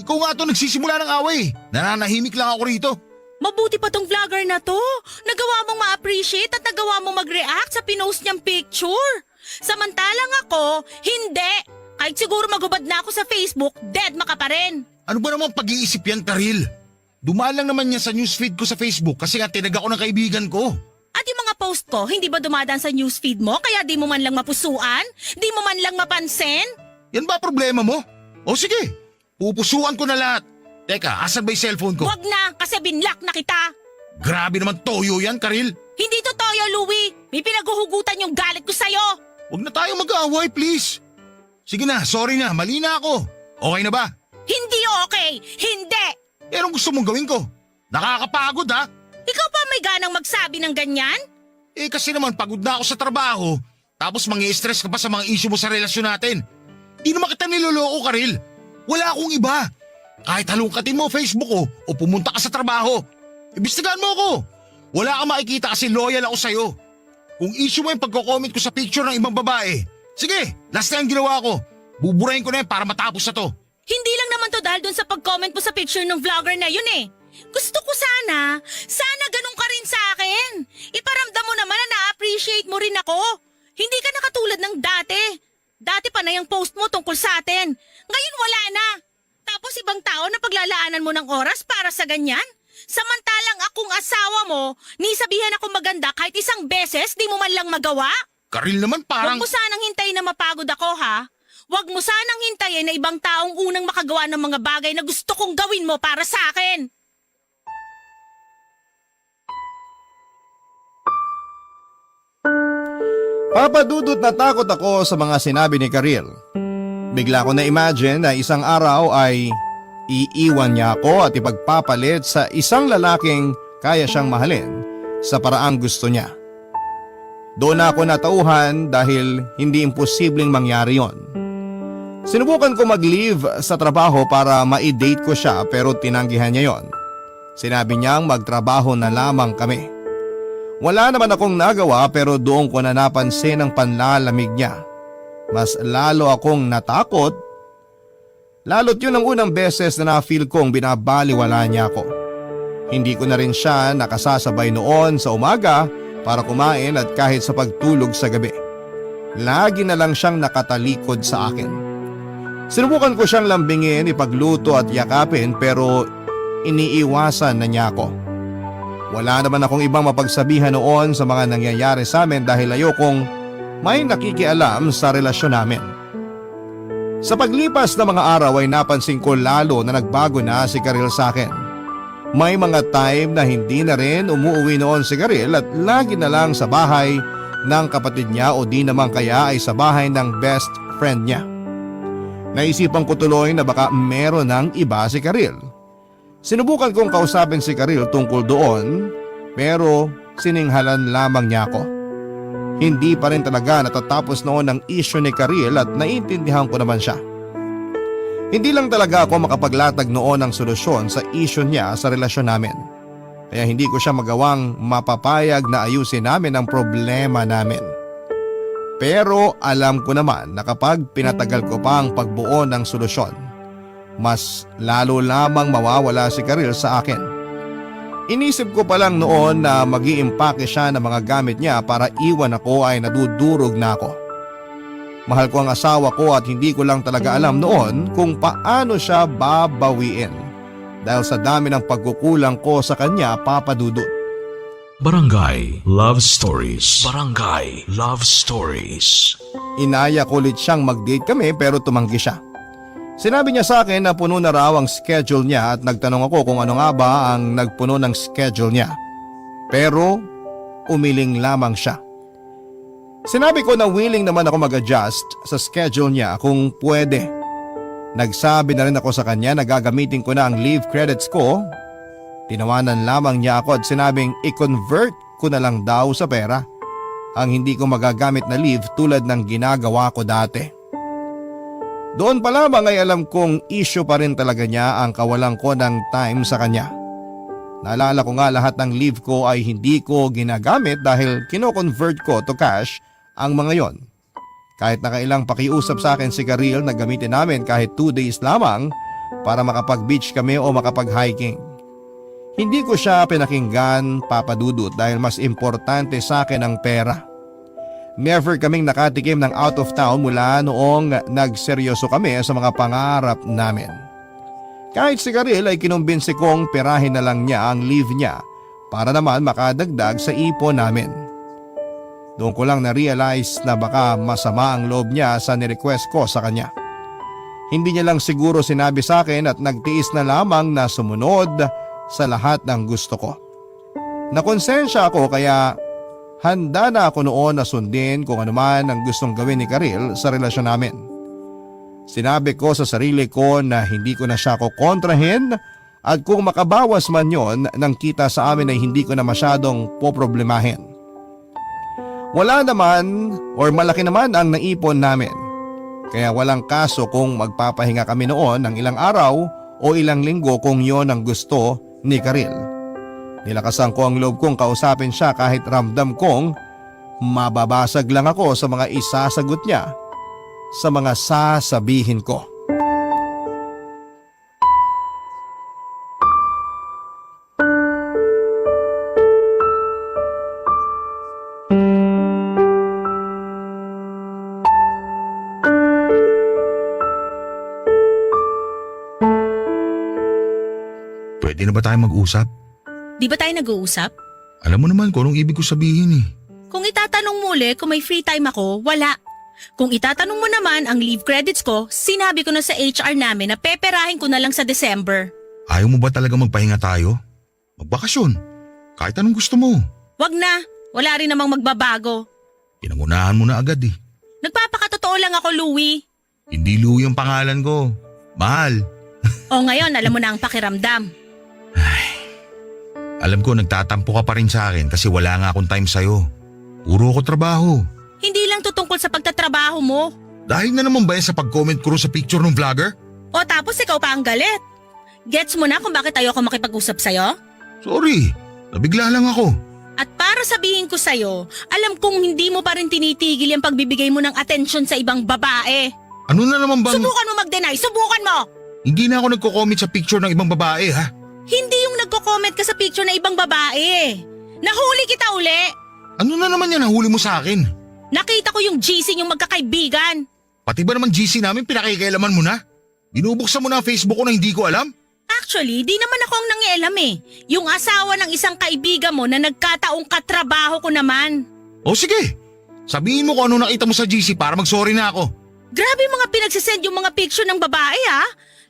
Ikaw nga to nagsisimula ng away. Nananahimik lang ako rito. Mabuti pa tong vlogger na to. Nagawa mong ma-appreciate at nagawa mong mag-react sa pinost niyang picture. Samantalang ako, hindi. Kahit siguro magubad na ako sa Facebook, dead maka pa rin. Ano ba namang pag-iisip yan, Karil? Dumaan lang naman yan sa newsfeed ko sa Facebook kasi nga tinag ako ng kaibigan ko. At yung mga post ko, hindi ba dumadaan sa newsfeed mo kaya di mo man lang mapusuan? Di mo man lang mapansin? Yan ba problema mo? O sige, pupusuan ko na lahat. Teka, asan ba yung cellphone ko? Wag na, kasi binlock na kita. Grabe naman toyo yan, Karil. Hindi to toyo, Louie. May pinaghuhugutan yung galit ko sa'yo. Huwag na tayong mag-aaway, please. Sige na, sorry na, mali na ako. Okay na ba? Hindi okay, hindi. Anong gusto mong gawin ko? Nakakapagod ha? Ikaw pa may ganang magsabi ng ganyan? Eh kasi naman pagod na ako sa trabaho, tapos mangi-stress ka pa sa mga issue mo sa relasyon natin. Di naman kita niloloko, Karil. Wala akong iba. Kahit halungkatin mo Facebook ko o pumunta ka sa trabaho, imbestigahan mo ako. Wala kang makikita kasi loyal ako sa'yo. Kung issue mo yung pagko-comment ko sa picture ng ibang babae, sige, last na yung ginawa ko. Buburahin ko na yan para matapos na to. Hindi lang naman to dahil dun sa pag-comment mo sa picture ng vlogger na yun eh. Gusto ko sana ganun ka rin sa akin. Iparamdam mo naman na na-appreciate mo rin ako. Hindi ka na katulad ng dati. Dati pa na yung post mo tungkol sa atin. Ngayon wala na. Tapos ibang tao na paglalaanan mo ng oras para sa ganyan. Samantalang akong asawa mo, ni sabihan ako maganda kahit isang beses di mo man lang magawa. Karil naman parang... Huwag mo sanang hintayin na mapagod ako ha. Huwag mo sanang hintayin na ibang taong unang makagawa ng mga bagay na gusto kong gawin mo para sa akin. Papadudot na takot ako sa mga sinabi ni Karil. Bigla ko na-imagine na isang araw ay iiwan niya ako at ipagpapalit sa isang lalaking kaya siyang mahalin sa paraang gusto niya. Doon ako natauhan dahil hindi imposibleng mangyari yon. Sinubukan ko mag-leave sa trabaho para ma-date ko siya pero tinanggihan niya yon. Sinabi niyang magtrabaho na lamang kami. Wala naman akong nagawa pero doon ko na napansin ang panlalamig niya. Mas lalo akong natakot. Lalo't yun ang unang beses na na-feel kong binabaliwala niya ako. Hindi ko na rin siya nakasasabay noon sa umaga para kumain at kahit sa pagtulog sa gabi. Lagi na lang siyang nakatalikod sa akin. Sinubukan ko siyang lambingin, ipagluto at yakapin pero iniiwasan na niya ako. Wala naman akong ibang mapagsabihan noon sa mga nangyayari sa amin dahil ayokong may nakikialam sa relasyon namin. Sa paglipas ng mga araw ay napansin ko lalo na nagbago na si Karil sa akin. May mga time na hindi na rin umuwi noon si Karil at lagi na lang sa bahay ng kapatid niya o di naman kaya ay sa bahay ng best friend niya. Naisipan ko tuloy na baka meron ng iba si Karil. Sinubukan kong kausapin si Karil tungkol doon pero sininghalan lamang niya ako. Hindi pa rin talaga natatapos noon ang issue ni Karil at naiintindihan ko naman siya. Hindi lang talaga ako makapaglatag noon ng solusyon sa issue niya sa relasyon namin. Kaya hindi ko siya magawang mapapayag na ayusin namin ang problema namin. Pero alam ko naman na kapag pinatagal ko pa ang pagbuo ng solusyon, mas lalo lamang mawawala si Karil sa akin. Inisip ko pa lang noon na mag-iimpake siya ng mga gamit niya para iwan ako ay nadudurog na ako. Mahal ko ang asawa ko at hindi ko lang talaga alam noon kung paano siya babawiin dahil sa dami ng pagkukulang ko sa kanya, Papa Dudut. Barangay Love Stories. Barangay Love Stories. Inaya ko ulit siyang mag-date kami pero tumanggi siya. Sinabi niya sa akin na puno na raw ang schedule niya at nagtanong ako kung ano nga ba ang nagpuno ng schedule niya. Pero umiling lamang siya. Sinabi ko na willing naman ako mag-adjust sa schedule niya kung pwede. Nagsabi na rin ako sa kanya na gagamitin ko na ang leave credits ko. Tinawanan lamang niya ako at sinabing i-convert ko na lang daw sa pera ang hindi ko magagamit na leave tulad ng ginagawa ko dati. Doon pa lamang ay alam kong issue pa rin talaga niya ang kawalan ko ng time sa kanya. Naalala ko nga lahat ng leave ko ay hindi ko ginagamit dahil kino-convert ko to cash ang mga yon. Kahit nakailang pakiusap sa akin si Karil na gamitin namin kahit 2 days lamang para makapag-beach kami o makapag-hiking. Hindi ko siya pinakinggan, Papa Dudut, dahil mas importante sa akin ang pera. Never kaming nakatikim ng out of town mula noong nagseryoso kami sa mga pangarap namin. Kahit si Karil ay kinumbinsi kong perahin na lang niya ang leave niya para naman makadagdag sa ipon namin. Doon ko lang na-realize na baka masama ang loob niya sa nirequest ko sa kanya. Hindi niya lang siguro sinabi sa akin at nagtiis na lamang na sumunod sa lahat ng gusto ko. Nakonsensya ako kaya handa na ako noon na sundin kung ano man ang gustong gawin ni Karil sa relasyon namin. Sinabi ko sa sarili ko na hindi ko na siya kukontrahin at kung makabawas man yon ng kita sa amin ay hindi ko na masyadong poproblemahin. Wala naman or malaki naman ang naipon namin. Kaya walang kaso kung magpapahinga kami noon ng ilang araw o ilang linggo kung yon ang gusto ni Karil. Nilakasan ko ang loob kong kausapin siya kahit ramdam kong mababasag lang ako sa mga isasagot niya sa mga sasabihin ko. Pwede na ba tayo mag-usap? Di ba tayo nag-uusap? Alam mo naman kung anong ibig ko sabihin eh. Kung itatanong mo ulit kung may free time ako, wala. Kung itatanong mo naman ang leave credits ko, sinabi ko na sa HR namin na peperahin ko na lang sa December. Ayaw mo ba talaga magpahinga tayo? Magbakasyon. Kahit anong gusto mo. Wag na, wala rin namang magbabago. Pinangunahan mo na agad eh. Nagpapakatotoo lang ako, Louie. Hindi Louie ang pangalan ko. Mahal. O ngayon, alam mo na ang pakiramdam. Alam ko nagtatampo ka pa rin sa akin kasi wala nga akong time sa'yo. Puro ko trabaho. Hindi lang to tungkol sa pagtatrabaho mo. Dahil na naman ba yan sa pag-comment ko sa picture ng vlogger? O tapos ikaw pa ang galit. Gets mo na kung bakit ayoko makipag-usap sa'yo? Sorry, nabigla lang ako. At para sabihin ko sa'yo, alam kong hindi mo pa rin tinitigil yung pagbibigay mo ng atensyon sa ibang babae. Ano na naman bang… Subukan mo mag-deny, subukan mo! Hindi na ako nagko-comment sa picture ng ibang babae ha? Hindi yung nagko-comment ka sa picture na ibang babae. Nahuli kita uli. Ano na naman yan nahuli mo sa akin? Nakita ko yung GC yung magkakaibigan. Pati ba naman GC namin pinakikialaman mo na? Binubuksan mo na ang Facebook ko na hindi ko alam? Actually, di naman ako ang nangialam eh. Yung asawa ng isang kaibigan mo na nagkataong katrabaho ko naman. O sige, sabihin mo kung ano nakita mo sa GC para mag-sorry na ako. Grabe mga pinagsisend yung mga picture ng babae ha.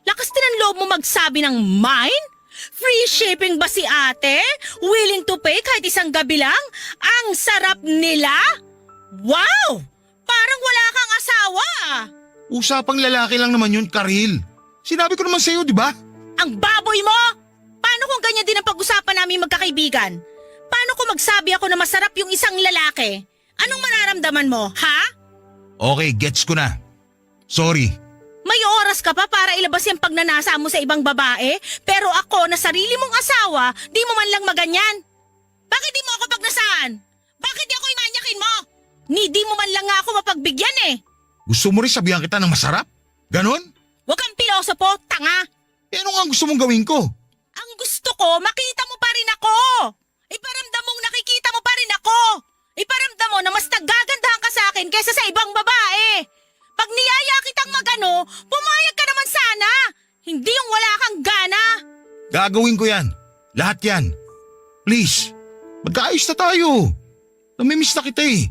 Lakas din ang loob mo magsabi ng mine? Free shipping ba si ate? Willing to pay kahit isang gabi lang? Ang sarap nila? Wow! Parang wala kang asawa. Usapang lalaki lang naman yun, Karil. Sinabi ko naman sa'yo, di ba? Ang baboy mo! Paano kung ganyan din ang pag-usapan namin magkakaibigan? Paano kung magsabi ako na masarap yung isang lalaki? Anong mararamdaman mo, ha? Okay, gets ko na. Sorry. May oras ka pa para ilabas yung pagnanasa mo sa ibang babae, pero ako na sarili mong asawa, di mo man lang maganyan. Bakit di mo ako pagnasaan? Bakit di ako imanyakin mo? Di mo man lang nga ako mapagbigyan eh. Gusto mo rin sabihan kita ng masarap? Ganon? Huwag kang pilosopo, tanga. Eh ano nga ang gusto mong gawin ko? Ang gusto ko, makita mo pa rin ako. Iparamdam mong nakikita mo pa rin ako. Iparamdam mo na mas nagagandahan ka sa akin kaysa sa ibang babae. Pag niyaya kitang magano, pumayag ka naman sana. Hindi yung wala kang gana. Gagawin ko yan. Lahat yan. Please, magkaayos na tayo. Namimiss na kita eh.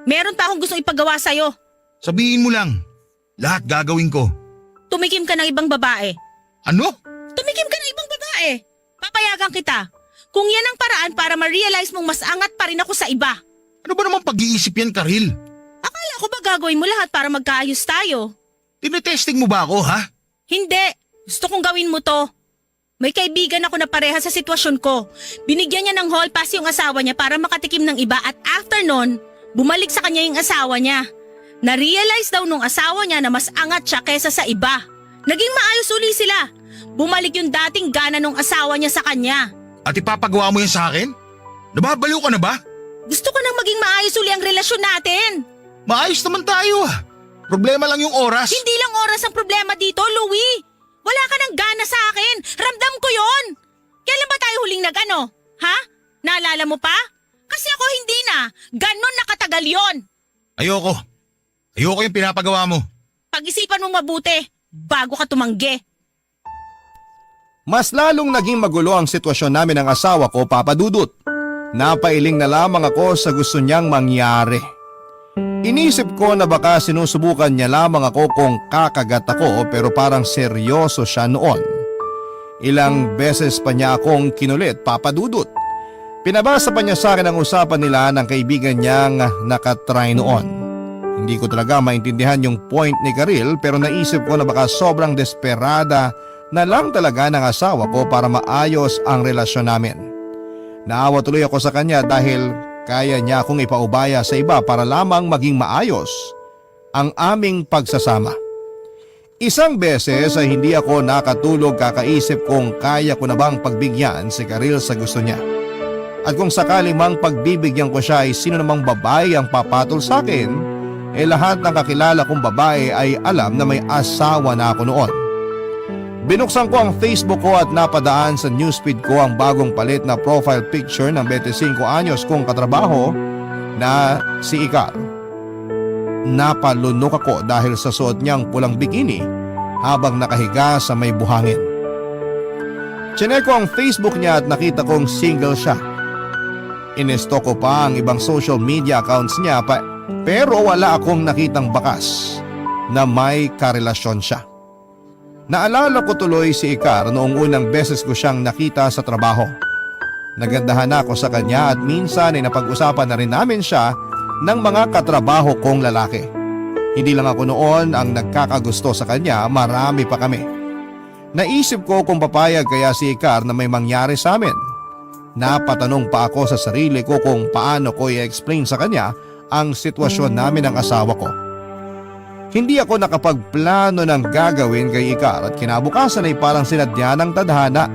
Meron pa akong gusto ipagawa sa'yo. Sabihin mo lang. Lahat gagawin ko. Tumikim ka ng ibang babae. Ano? Tumikim ka ng ibang babae. Papayagan kita. Kung yan ang paraan para ma-realize mong mas angat pa rin ako sa iba. Ano ba naman pag-iisip yan, Karil? Akala ko ba gagawin mo lahat para magkaayos tayo? Tinetesting mo ba ako, ha? Hindi. Gusto kong gawin mo to. May kaibigan ako na pareha sa sitwasyon ko. Binigyan niya ng hall pass yung asawa niya para makatikim ng iba at after nun, bumalik sa kanya yung asawa niya. Na-realize daw nung asawa niya na mas angat siya kesa sa iba. Naging maayos uli sila. Bumalik yung dating gana nung asawa niya sa kanya. At ipapagawa mo yan sa akin? Nababaliw ka na ba? Gusto ko nang maging maayos uli ang relasyon natin. Maayos naman tayo ah. Problema lang yung oras. Hindi lang oras ang problema dito, Louie. Wala ka ng gana sa akin. Ramdam ko yon. Kailan ba tayo huling nag-ano? Ha? Naalala mo pa? Kasi ako hindi na. Ganon nakatagal yon. Ayoko. Ayoko yung pinapagawa mo. Pag-isipan mong mabuti bago ka tumanggi. Mas lalong naging magulo ang sitwasyon namin ng asawa ko, Papa Dudut. Napailing na lamang ako sa gusto niyang mangyari. Inisip ko na baka sinusubukan niya lamang ako kung kakagat ako, pero parang seryoso siya noon. Ilang beses pa niya akong kinulit, Papa Dudut. Pinabasa pa niya sa akin ang usapan nila ng kaibigan niyang nakatry noon. Hindi ko talaga maintindihan yung point ni Karil, pero naisip ko na baka sobrang desperada na lang talaga ng asawa ko para maayos ang relasyon namin. Naawa tuloy ako sa kanya dahil kaya niya akong ipaubaya sa iba para lamang maging maayos ang aming pagsasama. Isang beses ay hindi ako nakatulog kakaisip kung kaya ko na bang pagbigyan si Karil sa gusto niya. At kung sakali mang pagbibigyan ko siya ay sino namang babae ang papatol sa akin, lahat ng kakilala kong babae ay alam na may asawa na ako noon. Binuksan ko ang Facebook ko at napadaan sa newsfeed ko ang bagong palit na profile picture ng 25 anyos kong katrabaho na si Icar. Napalunok ako dahil sa suot niyang pulang bikini habang nakahiga sa may buhangin. Chinek ko ang Facebook niya at nakita kong single siya. Inesto ko pa ang ibang social media accounts niya pero wala akong nakitang bakas na may karelasyon siya. Naalala ko tuloy si Icar noong unang beses ko siyang nakita sa trabaho. Nagandahan ako sa kanya at minsan ay napag-usapan na rin namin siya ng mga katrabaho kong lalaki. Hindi lang ako noon ang nagkakagusto sa kanya, marami pa kami. Naisip ko kung papayag kaya si Icar na may mangyari sa amin. Napatanong pa ako sa sarili ko kung paano ko i-explain sa kanya ang sitwasyon namin ng asawa ko. Hindi ako nakapagplano ng gagawin kay Icar at kinabukasan ay parang sinadya ng tadhana.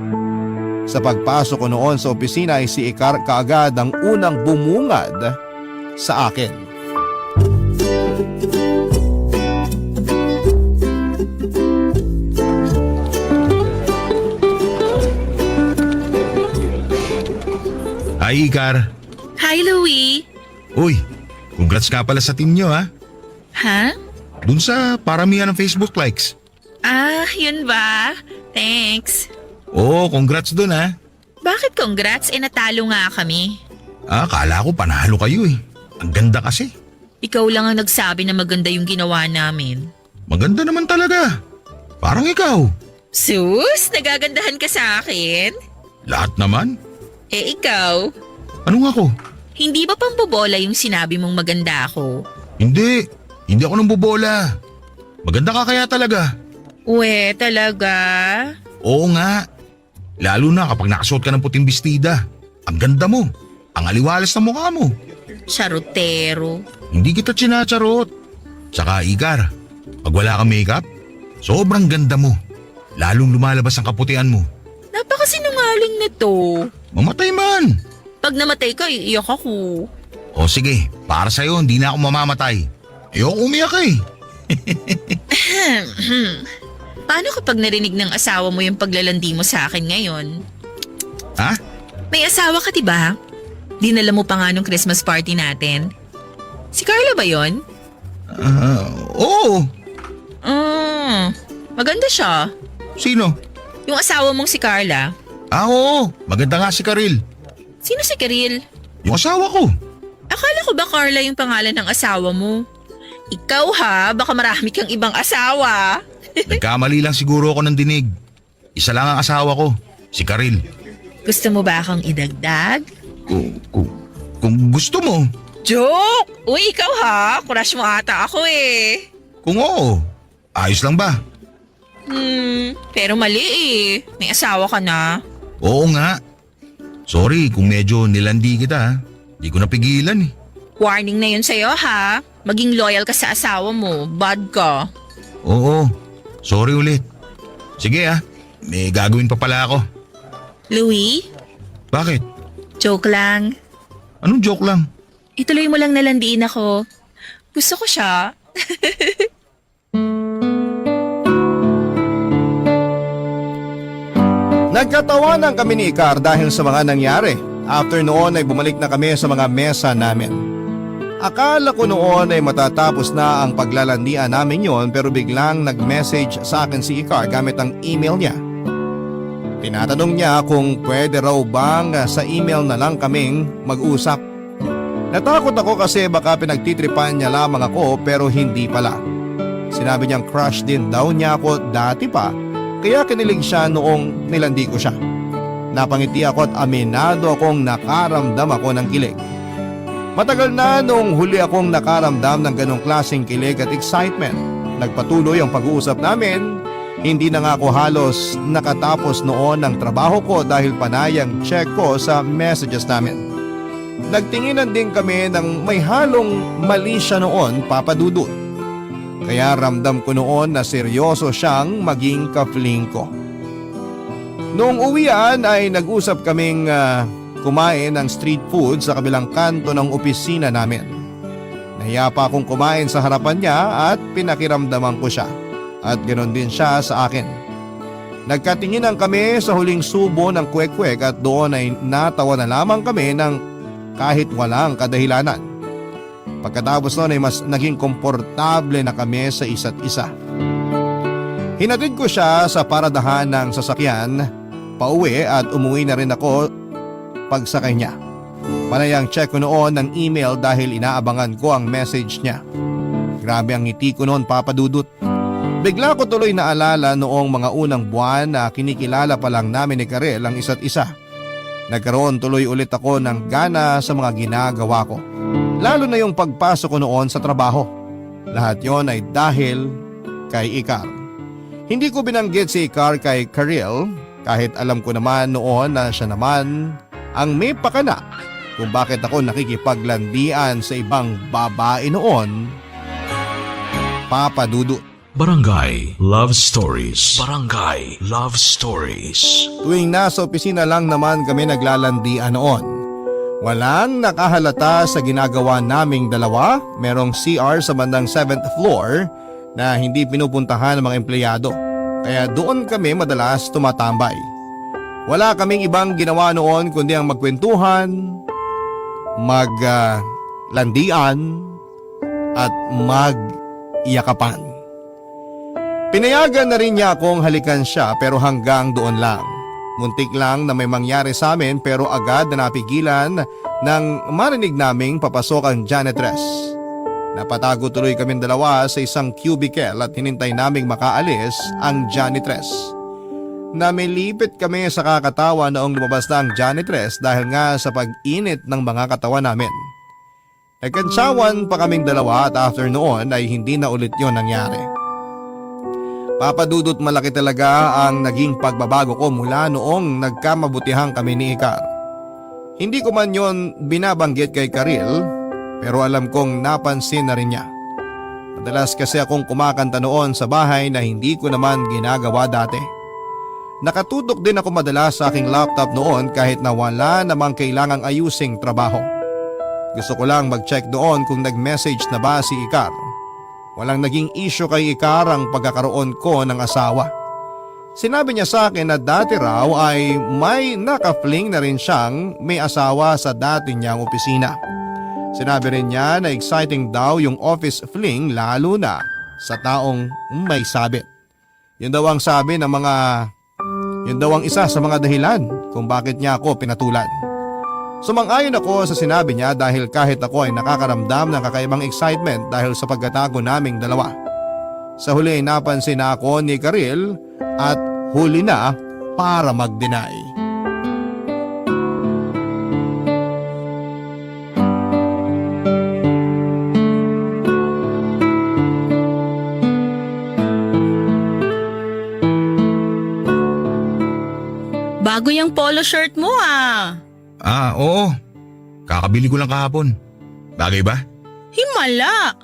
Sa pagpasok ko noon sa opisina ay si Icar kaagad ang unang bumungad sa akin. Hi, Icar. Hi, Louie. Uy, congrats ka pala sa team nyo ha. Ha? Dun sa paramihan ng Facebook likes. Ah, yun ba? Thanks. Oo, congrats dun ha. Bakit congrats? Natalo nga kami. Kala ko panalo kayo eh. Ang ganda kasi. Ikaw lang ang nagsabi na maganda yung ginawa namin. Maganda naman talaga. Parang ikaw. Sus, nagagandahan ka sa akin? Lahat naman. Ikaw? Anong ako? Hindi ba pang bobola yung sinabi mong maganda ako? Hindi. Hindi ako nang bobola. Maganda ka kaya talaga. Uwe, talaga? Oo nga. Lalo na kapag nakasuot ka ng puting bestida. Ang ganda mo. Ang aliwalas na mukha mo. Charotero. Hindi kita chinacharot. Tsaka Icar, pag wala kang makeup, sobrang ganda mo. Lalong lumalabas ang kaputian mo. Napakasinungaling nito. Mamatay man. Pag namatay ka, iiyak ako. O sige, para sa'yo hindi na ako mamamatay. Ayoko umiyak eh. Paano kapag narinig ng asawa mo yung paglalandi mo sa akin ngayon? Ha? May asawa ka diba? Dinala mo pa nga nung Christmas party natin. Si Carla ba yon? Oo. Maganda siya. Sino? Yung asawa mong si Carla. Oo. Maganda nga si Karil. Sino si Karil? Yung asawa ko. Akala ko ba Carla yung pangalan ng asawa mo? Ikaw ha, baka marami kang ibang asawa. Nagkamali lang siguro ako ng dinig. Isa lang ang asawa ko, si Karil. Gusto mo ba akong idagdag? Kung gusto mo. Joke! Uy, ikaw ha, crush mo ata ako eh. Kung oo, ayos lang ba? Pero mali eh. May asawa ka na. Oo nga. Sorry kung medyo nilandi kita ha. Di ko napigilan eh. Warning na yun sa'yo ha. Maging loyal ka sa asawa mo. Bad ka. Oo, sorry ulit. Sige may gagawin pa pala ako. Louie, Bakit? joke lang. Anong joke lang? Ituloy mo lang nalandiin ako. Gusto ko siya. Nagkatawanan kami ni Icar dahil sa mga nangyari. After noon ay bumalik na kami sa mga mesa namin. Akala ko noon ay matatapos na ang paglalandian namin yon pero biglang nag-message sa akin si Icar gamit ang email niya. Tinatanong niya kung pwede raw bang sa email na lang kaming mag-usap. Natakot ako kasi baka pinagtitripan niya lamang ako pero hindi pala. Sinabi niyang crush din daw niya ako dati pa kaya kinilig siya noong nilandi ko siya. Napangiti ako at aminado akong nakaramdam ako ng kilig. Matagal na nung huli akong nakaramdam ng ganong klaseng kilig at excitement. Nagpatuloy ang pag-uusap namin. Hindi na nga ako halos nakatapos noon ng trabaho ko dahil panay ang check ko sa messages namin. Nagtinginan din kami ng may halong mali siya noon, Papa Dudut. Kaya ramdam ko noon na seryoso siyang maging ka-fling ko. Noong uwian ay nag-usap kaming kumain ng street food sa kabilang kanto ng opisina namin. Nahiya pa akong kumain sa harapan niya at pinakiramdaman ko siya. At ganoon din siya sa akin. Nagkatinginan kami sa huling subo ng kwek-kwek at doon ay natawa na lamang kami ng kahit walang kadahilanan. Pagkatapos noon ay mas naging komportable na kami sa isa't isa. Hinatid ko siya sa paradahan ng sasakyan, pauwi at umuwi na rin ako pagsakay niya. Panay ang check ko noon ng email dahil inaabangan ko ang message niya. Grabe ang ngiti ko noon, Papa Dudut. Bigla ko tuloy naalala noong mga unang buwan na kinikilala pa lang namin ni Karel ang isa't isa. Nagkaroon tuloy ulit ako ng gana sa mga ginagawa ko. Lalo na yung pagpasok ko noon sa trabaho. Lahat yon ay dahil kay Icar. Hindi ko binanggit si Icar kay Karel kahit alam ko naman noon na siya naman ang may pakana kung bakit ako nakikipaglandian sa ibang babae noon, Papa Dudut. Barangay Love Stories. Barangay Love Stories. Tuwing nasa opisina lang naman kami naglalandian noon. Walang nakahalata sa ginagawa naming dalawa. Merong CR sa bandang 7th floor na hindi pinupuntahan ng mga empleyado. Kaya doon kami madalas tumatambay. Wala kaming ibang ginawa noon kundi ang magkwentuhan, maglandian at magyakapan. Pinayagan na rin niya akong halikan siya pero hanggang doon lang. Muntik lang na may mangyari sa amin pero agad na napigilan nang marinig naming papasok ang janitress. Napatago tuloy kaming dalawa sa isang cubicle at hinintay naming makaalis ang janitress. Namilipit kami sa kakatawa noong lumabas na ang janitress dahil nga sa pag-init ng mga katawan namin. Nagkantsawan pa kaming dalawa at after noon ay hindi na ulit yon nangyari. Papa Dudut, malaki talaga ang naging pagbabago ko mula noong nagkamabutihang kami ni Icar. Hindi ko man yon binabanggit kay Karel pero alam kong napansin na rin niya. Madalas kasi akong kumakanta noon sa bahay na hindi ko naman ginagawa dati. Nakatutok din ako madalas sa aking laptop noon kahit na wala namang kailangang ayusing trabaho. Gusto ko lang mag-check doon kung nag-message na ba si Icar. Walang naging issue kay Icar ang pagkakaroon ko ng asawa. Sinabi niya sa akin na dati raw ay may naka-fling na rin siyang may asawa sa dati niyang opisina. Sinabi rin niya na exciting daw yung office fling lalo na sa taong may sabit. Yun daw ang sabi ng yun daw ang isa sa mga dahilan kung bakit niya ako pinatulan. Sumang-ayon ako sa sinabi niya dahil kahit ako ay nakakaramdam ng kakaibang excitement dahil sa pagkatago naming dalawa. Sa huli ay napansin na ako ni Karel at huli na para mag-deny. Bago yung polo shirt mo Oo. Kakabili ko lang kahapon. Bagay ba? Himala!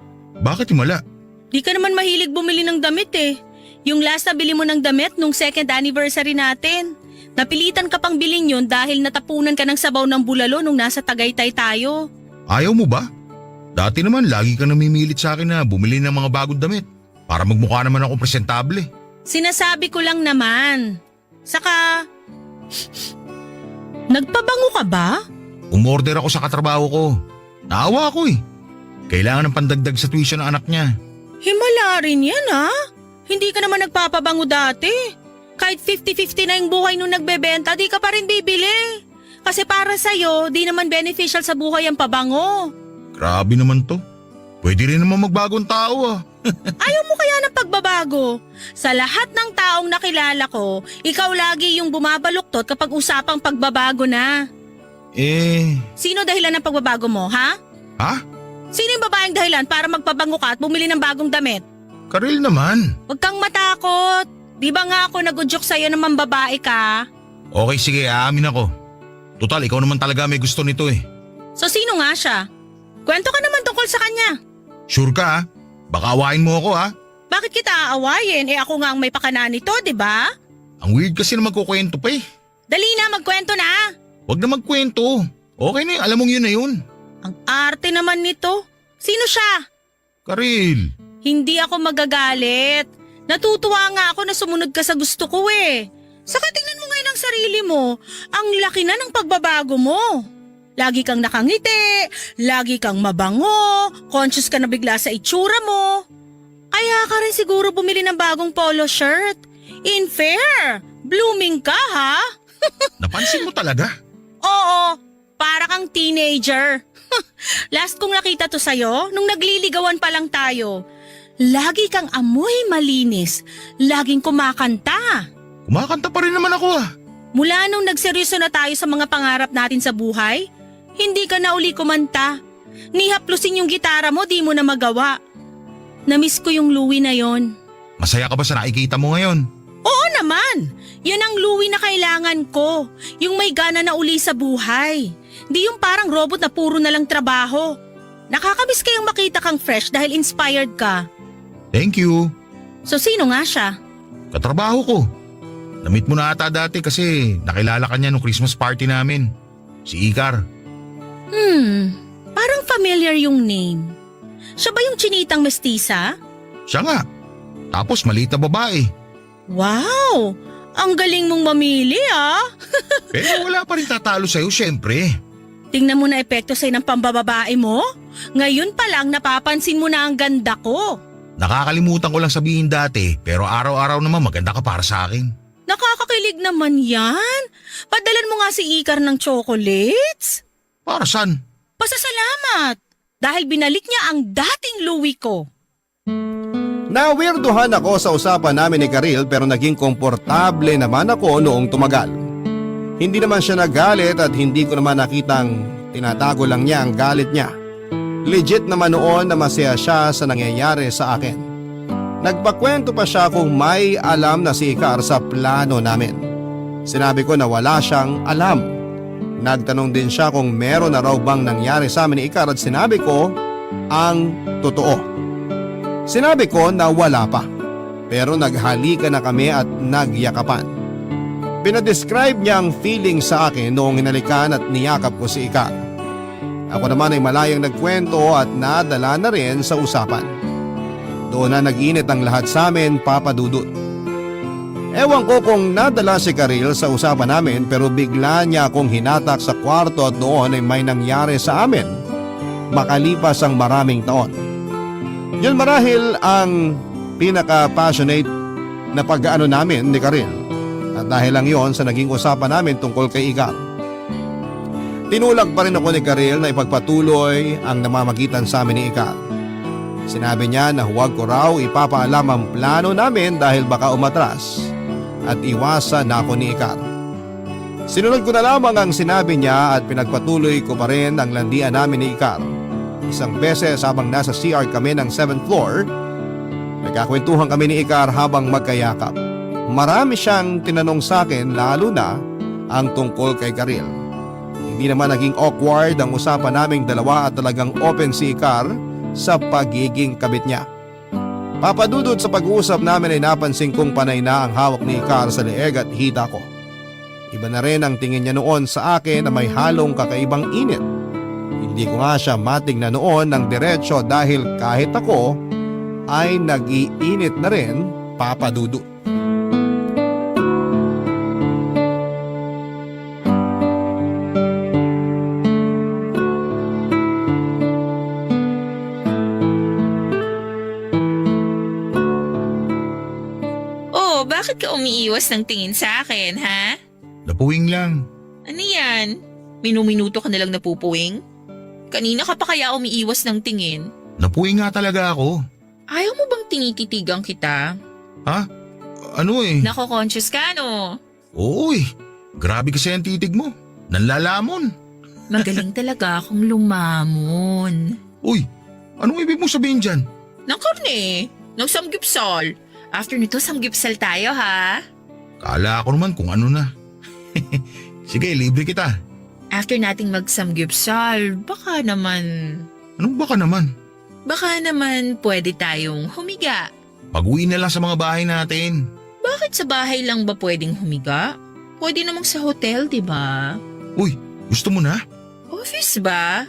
Bakit himala? Di ka naman mahilig bumili ng damit eh. Yung last na bili mo ng damit nung second anniversary natin. Napilitan ka pang bilhin yun dahil natapunan ka ng sabaw ng bulalo nung nasa Tagaytay tayo. Ayaw mo ba? Dati naman lagi ka namimilit sa akin na bumili ng mga bagong damit. Para magmukha naman akong presentable. Sinasabi ko lang naman. Saka, nagpabango ka ba? Umorder ako sa katrabaho ko. Naawa ako eh. Kailangan ng pandagdag sa tuition ng anak niya. Himala rin yan ha. Hindi ka naman nagpapabango dati. Kahit 50-50 na yung buhay nung nagbebenta, di ka pa rin bibili. Kasi para sa'yo, di naman beneficial sa buhay ang pabango. Grabe naman to. Pwede rin naman magbagong tao ah. Ayaw mo kaya ng pagbabago? Sa lahat ng taong nakilala ko, ikaw lagi yung bumabaluktot kapag usapang pagbabago na. Sino dahilan ng pagbabago mo, ha? Ha? Sino yung babaeng dahilan para magpabango ka at bumili ng bagong damit? Karil naman. Huwag kang matakot. Di ba nga ako nag-udyok sa'yo na mambabae ka? Okay sige, aamin ako. Total, ikaw naman talaga may gusto nito eh. So sino nga siya? Kwento ka naman tungkol sa kanya. Sure ka ah? Baka awayin mo ako ah. Bakit kita aawayin? Ako nga ang may pakana nito, di ba? Ang weird kasi na magkukwento pa eh. Dali na, magkwento na. Huwag na magkwento. Okay na alam mong yun na yun. Ang arte naman nito. Sino siya? Karil. Hindi ako magagalit. Natutuwa nga ako na sumunod ka sa gusto ko eh. Saka tingnan mo ngayon ang sarili mo. Ang laki na ng pagbabago mo. Lagi kang nakangiti, lagi kang mabango, conscious ka na bigla sa itsura mo. Kaya ka rin siguro bumili ng bagong polo shirt. In fair, blooming ka ha? Napansin mo talaga? Oo, para kang teenager. Last kong nakita to sa'yo, nung nagliligawan pa lang tayo. Lagi kang amoy malinis, laging kumakanta. Kumakanta pa rin naman ako ah. Mula nung nagseryoso na tayo sa mga pangarap natin sa buhay, hindi ka na uli kumanta. Nihaplusin yung gitara mo, di mo na magawa. Namiss ko yung Louie na yon. Masaya ka ba sa nakikita mo ngayon? Oo naman! Yan ang Louie na kailangan ko. Yung may gana na uli sa buhay. Di yung parang robot na puro na lang trabaho. Nakakamiss kayang makita kang fresh dahil inspired ka. Thank you. So sino nga siya? Katrabaho ko. Namit mo na ata dati kasi nakilala ka niya nung Christmas party namin. Si Ikar. Parang familiar yung name. Siya ba yung chinitang mestiza? Siya nga. Tapos maliit na babae. Wow! Ang galing mong mamili ah! Pero wala pa rin tatalo sa'yo syempre. Tingnan mo na epekto sa'yo ng pambababae mo. Ngayon pa lang napapansin mo na ang ganda ko. Nakakalimutan ko lang sabihin dati pero araw-araw naman maganda ka para sa akin. Nakakakilig naman yan. Padalan mo nga si Ikar ng chocolates. Para saan? Pasasalamat! Dahil binalik niya ang dating Louie ko. Nawirduhan ako sa usapan namin ni Karil pero naging komportable naman ako noong tumagal. Hindi naman siya nagalit at hindi ko naman nakitang tinatago lang niya ang galit niya. Legit naman noon na masaya siya sa nangyayari sa akin. Nagpakwento pa siya kung may alam na si Ikar sa plano namin. Sinabi ko na wala siyang alam. Nagtanong din siya kung meron na raw bang nangyari sa amin ni Ikar at sinabi ko ang totoo. Sinabi ko na wala pa, pero naghalikan na kami at nagyakapan. Pinadescribe niya ang feeling sa akin noong hinalikan at niyakap ko si Ikar. Ako naman ay malayang nagkwento at nadala na rin sa usapan. Doon na nag-init ang lahat sa amin, Papa Dudut. Ewan ko kung nadala si Karil sa usapan namin pero bigla niya akong hinatak sa kwarto at doon ay may nangyari sa amin. Makalipas ang maraming taon. Yun marahil ang pinaka-passionate na pag-aano namin ni Karil. At dahil lang yon sa naging usapan namin tungkol kay Ikar. Tinulak pa rin ako ni Karil na ipagpatuloy ang namamagitan sa amin ni Ikar. Sinabi niya na huwag ko raw ipapaalam ang plano namin dahil baka umatras at iwasan na ako ni Ikar. Sinunod ko na lamang ang sinabi niya at pinagpatuloy ko pa rin ang landian namin ni Ikar. Isang beses habang nasa CR kami ng 7th floor, nagkakwentuhan kami ni Ikar habang magkayakap. Marami siyang tinanong sa akin lalo na ang tungkol kay Karil. Hindi naman naging awkward ang usapan naming dalawa at talagang open si Ikar sa pagiging kabit niya. Papadudot sa pag-uusap namin ay napansin kong panay na ang hawak ni Car sa leeg at hita ko. Iba na rin ang tingin niya noon sa akin na may halong kakaibang init. Hindi ko nga siya matingnan noon ng diretsyo dahil kahit ako ay nag-iinit na rin, Papa Dudut. Oh, bakit ka umiiwas ng tingin sa akin, ha? Napuwing lang. Ano yan? Minuminuto ka nalang napupuwing? Kanina ka pa kaya umiiwas ng tingin? Napuwing nga talaga ako. Ayaw mo bang tinititigan kita? Ha? Ano eh? Nako-conscious ka, no? Oo eh. Grabe kasi ang titig mo. Nanlalamon. Magaling talaga akong lumamon. Uy, anong ibig mo sabihin dyan? Ng karne, ng samgipsal. After nito, samgipsal tayo, ha? Kala ko naman kung ano na. Sige, libre kita. After nating magsamgipsal, baka naman pwede tayong humiga. Pag-uwi na lang sa mga bahay natin. Bakit sa bahay lang ba pwedeng humiga? Pwede namang sa hotel, di ba? Uy, gusto mo na? Office ba?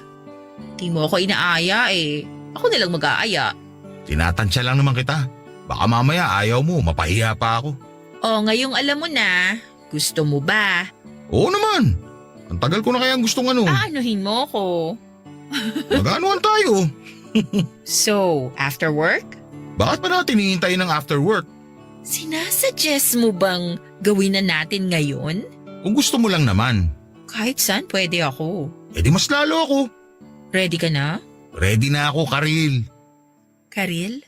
Di mo ako inaaya eh. Ako nalang mag-aaya. Tinatansya lang naman kita. Baka mamaya ayaw mo, mapahiya pa ako. O ngayong alam mo na, gusto mo ba? Oo naman. Ang tagal ko na kayang gustong ano. Aanuhin mo ko. Mag-anuhan tayo. So, after work? Bakit pa natin hihintayin ng after work? Sinasuggest mo bang gawin na natin ngayon? Kung gusto mo lang naman. Kahit saan pwede ako. Eh di mas lalo ako. Ready ka na? Ready na ako, Karil. Karil?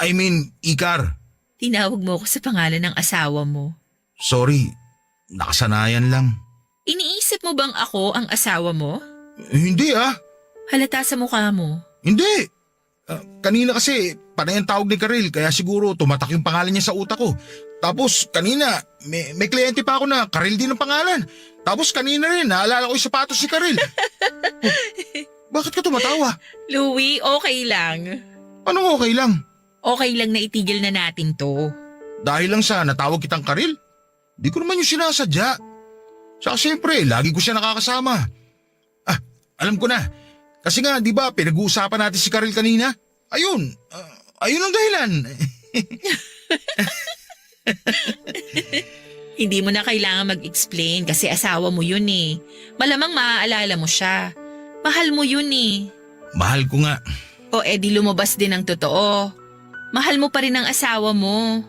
I mean, Ikar. Tinawag mo ako sa pangalan ng asawa mo. Sorry, nakasanayan lang. Iniisip mo bang ako ang asawa mo? Hindi ah. Halata sa mukha mo. Hindi. Kanina kasi panay ang tawag ni Karil kaya siguro tumatak yung pangalan niya sa utak ko. Tapos kanina may kliyente pa ako na Karil din ang pangalan. Tapos kanina rin naalala ko yung sapatos ni Karil. Bakit ka tumatawa? Louie, okay lang. Anong okay lang? Okay lang na itigil na natin to. Dahil lang sa natawag kitang Karil? Di ko naman yung sinasadya. Saka siyempre, lagi ko siya nakakasama. Ah, alam ko na. Kasi nga, di ba, pinag-uusapan natin si Karil kanina? Ayun, ayun ang dahilan. Hindi mo na kailangan mag-explain kasi asawa mo yun eh. Malamang maaalala mo siya. Mahal mo yun eh. Mahal ko nga. O edi lumabas din ang totoo. Mahal mo pa rin ang asawa mo.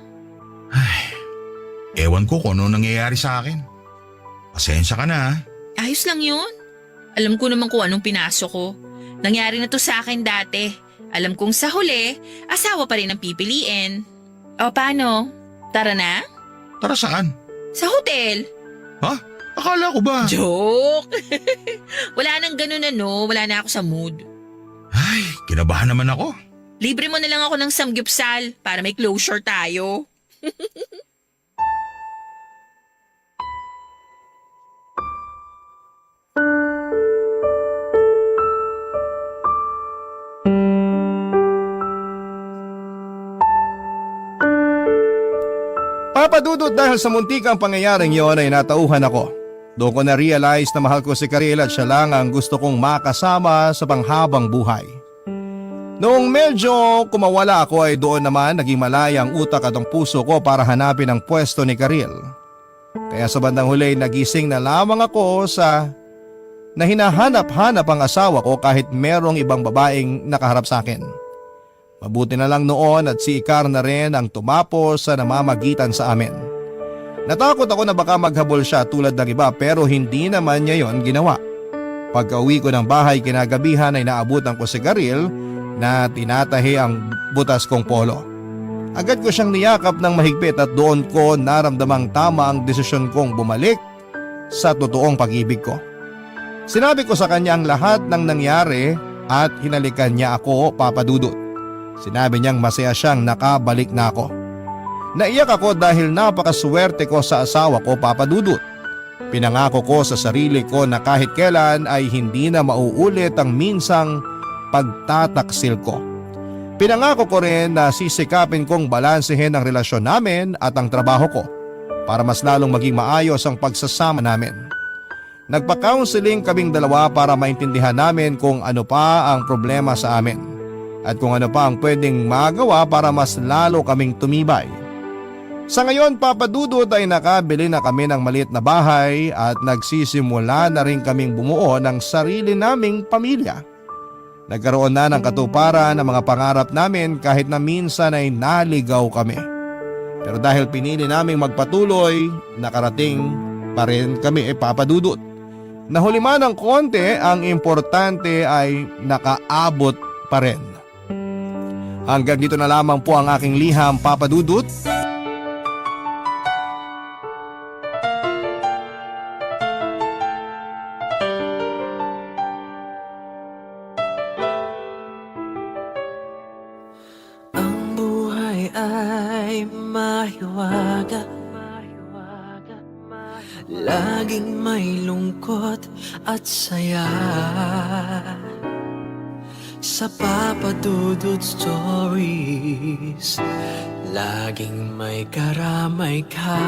Ewan ko kung ano nangyayari sa akin. Pasensya ka na ha. Ayos lang yun. Alam ko naman kung anong pinasok ko. Nangyari na to sa akin dati. Alam kong sa huli, asawa pa rin ang pipiliin. O paano? Tara na? Tara saan? Sa hotel. Ha? Akala ko ba? Joke! Wala nang ganun wala na ako sa mood. Ay, kinabahan naman ako. Libre mo na lang ako ng samgyupsal para may closure tayo. Papadudot dahil sa muntikang pangyayaring yon ay natauhan ako. Doon ko na-realize na mahal ko si Karil at siya lang ang gusto kong makasama sa panghabang buhay. Noong medyo kumawala ako ay doon naman naging malaya ang utak at ang puso ko para hanapin ang pwesto ni Karil. Kaya sa bandang huli nagising na lamang ako sa na hinahanap-hanap ang asawa ko kahit merong ibang babaeng nakaharap sa akin. Mabuti na lang noon at si Ikar na rin ang tumapos sa namamagitan sa amin. Natakot ako na baka maghabol siya tulad ng iba pero hindi naman niya yon ginawa. Pagka-uwi ko ng bahay kinagabihan ay naabutan ko si Karil na tinatahi ang butas kong polo. Agad ko siyang niyakap ng mahigpit at doon ko naramdamang tama ang desisyon kong bumalik sa totoong pag-ibig ko. Sinabi ko sa kanya ang lahat ng nangyari at hinalikan niya ako, Papa Dudut. Sinabi niyang masaya siyang nakabalik na ako. Naiyak ako dahil napakaswerte ko sa asawa ko, Papa Dudut. Pinangako ko sa sarili ko na kahit kailan ay hindi na mauulit ang minsang pagtataksil ko. Pinangako ko rin na sisikapin kong balansehin ang relasyon namin at ang trabaho ko para mas lalong maging maayos ang pagsasama namin. Nagpa-counseling kaming dalawa para maintindihan namin kung ano pa ang problema sa amin at kung ano pa ang pwedeng magawa para mas lalo kaming tumibay. Sa ngayon, Papa Dudut, ay nakabili na kami ng maliit na bahay at nagsisimula na rin kaming bumuo ng sarili naming pamilya. Nagkaroon na ng katuparan ng mga pangarap namin kahit na minsan ay naligaw kami. Pero dahil pinili naming magpatuloy, nakarating pa rin kami, Papa Dudut. Nahuli man ng konti, ang importante ay nakaabot pa rin. Hanggang dito na lamang po ang aking liham, Papa Dudut. Ang buhay ay mahiwaga, laging may lungkot at saya. Sa Papa Dudut Stories, laging may karamay ka.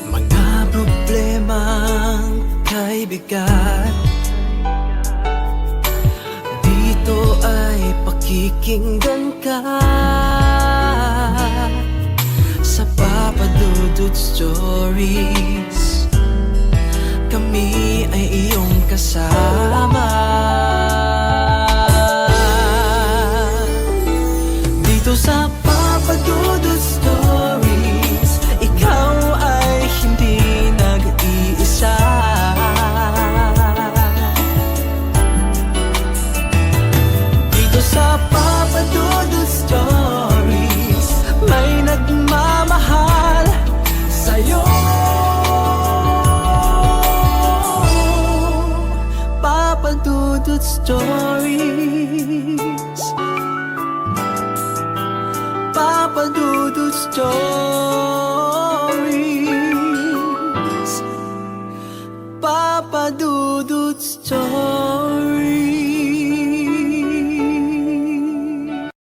Mga problemang kaibigan, dito ay pakikinggan ka. Sa Papa Dudut Stories, kami ay iyong kasama. Dito sa Papa Dudut Stories, ikaw ay hindi nag-iisa. Dito sa Papa Dudut Stories, may nagmamahal sa'yo. Papa Dudut Stories, Papa Dudut Stories, Papa Dudut Stories.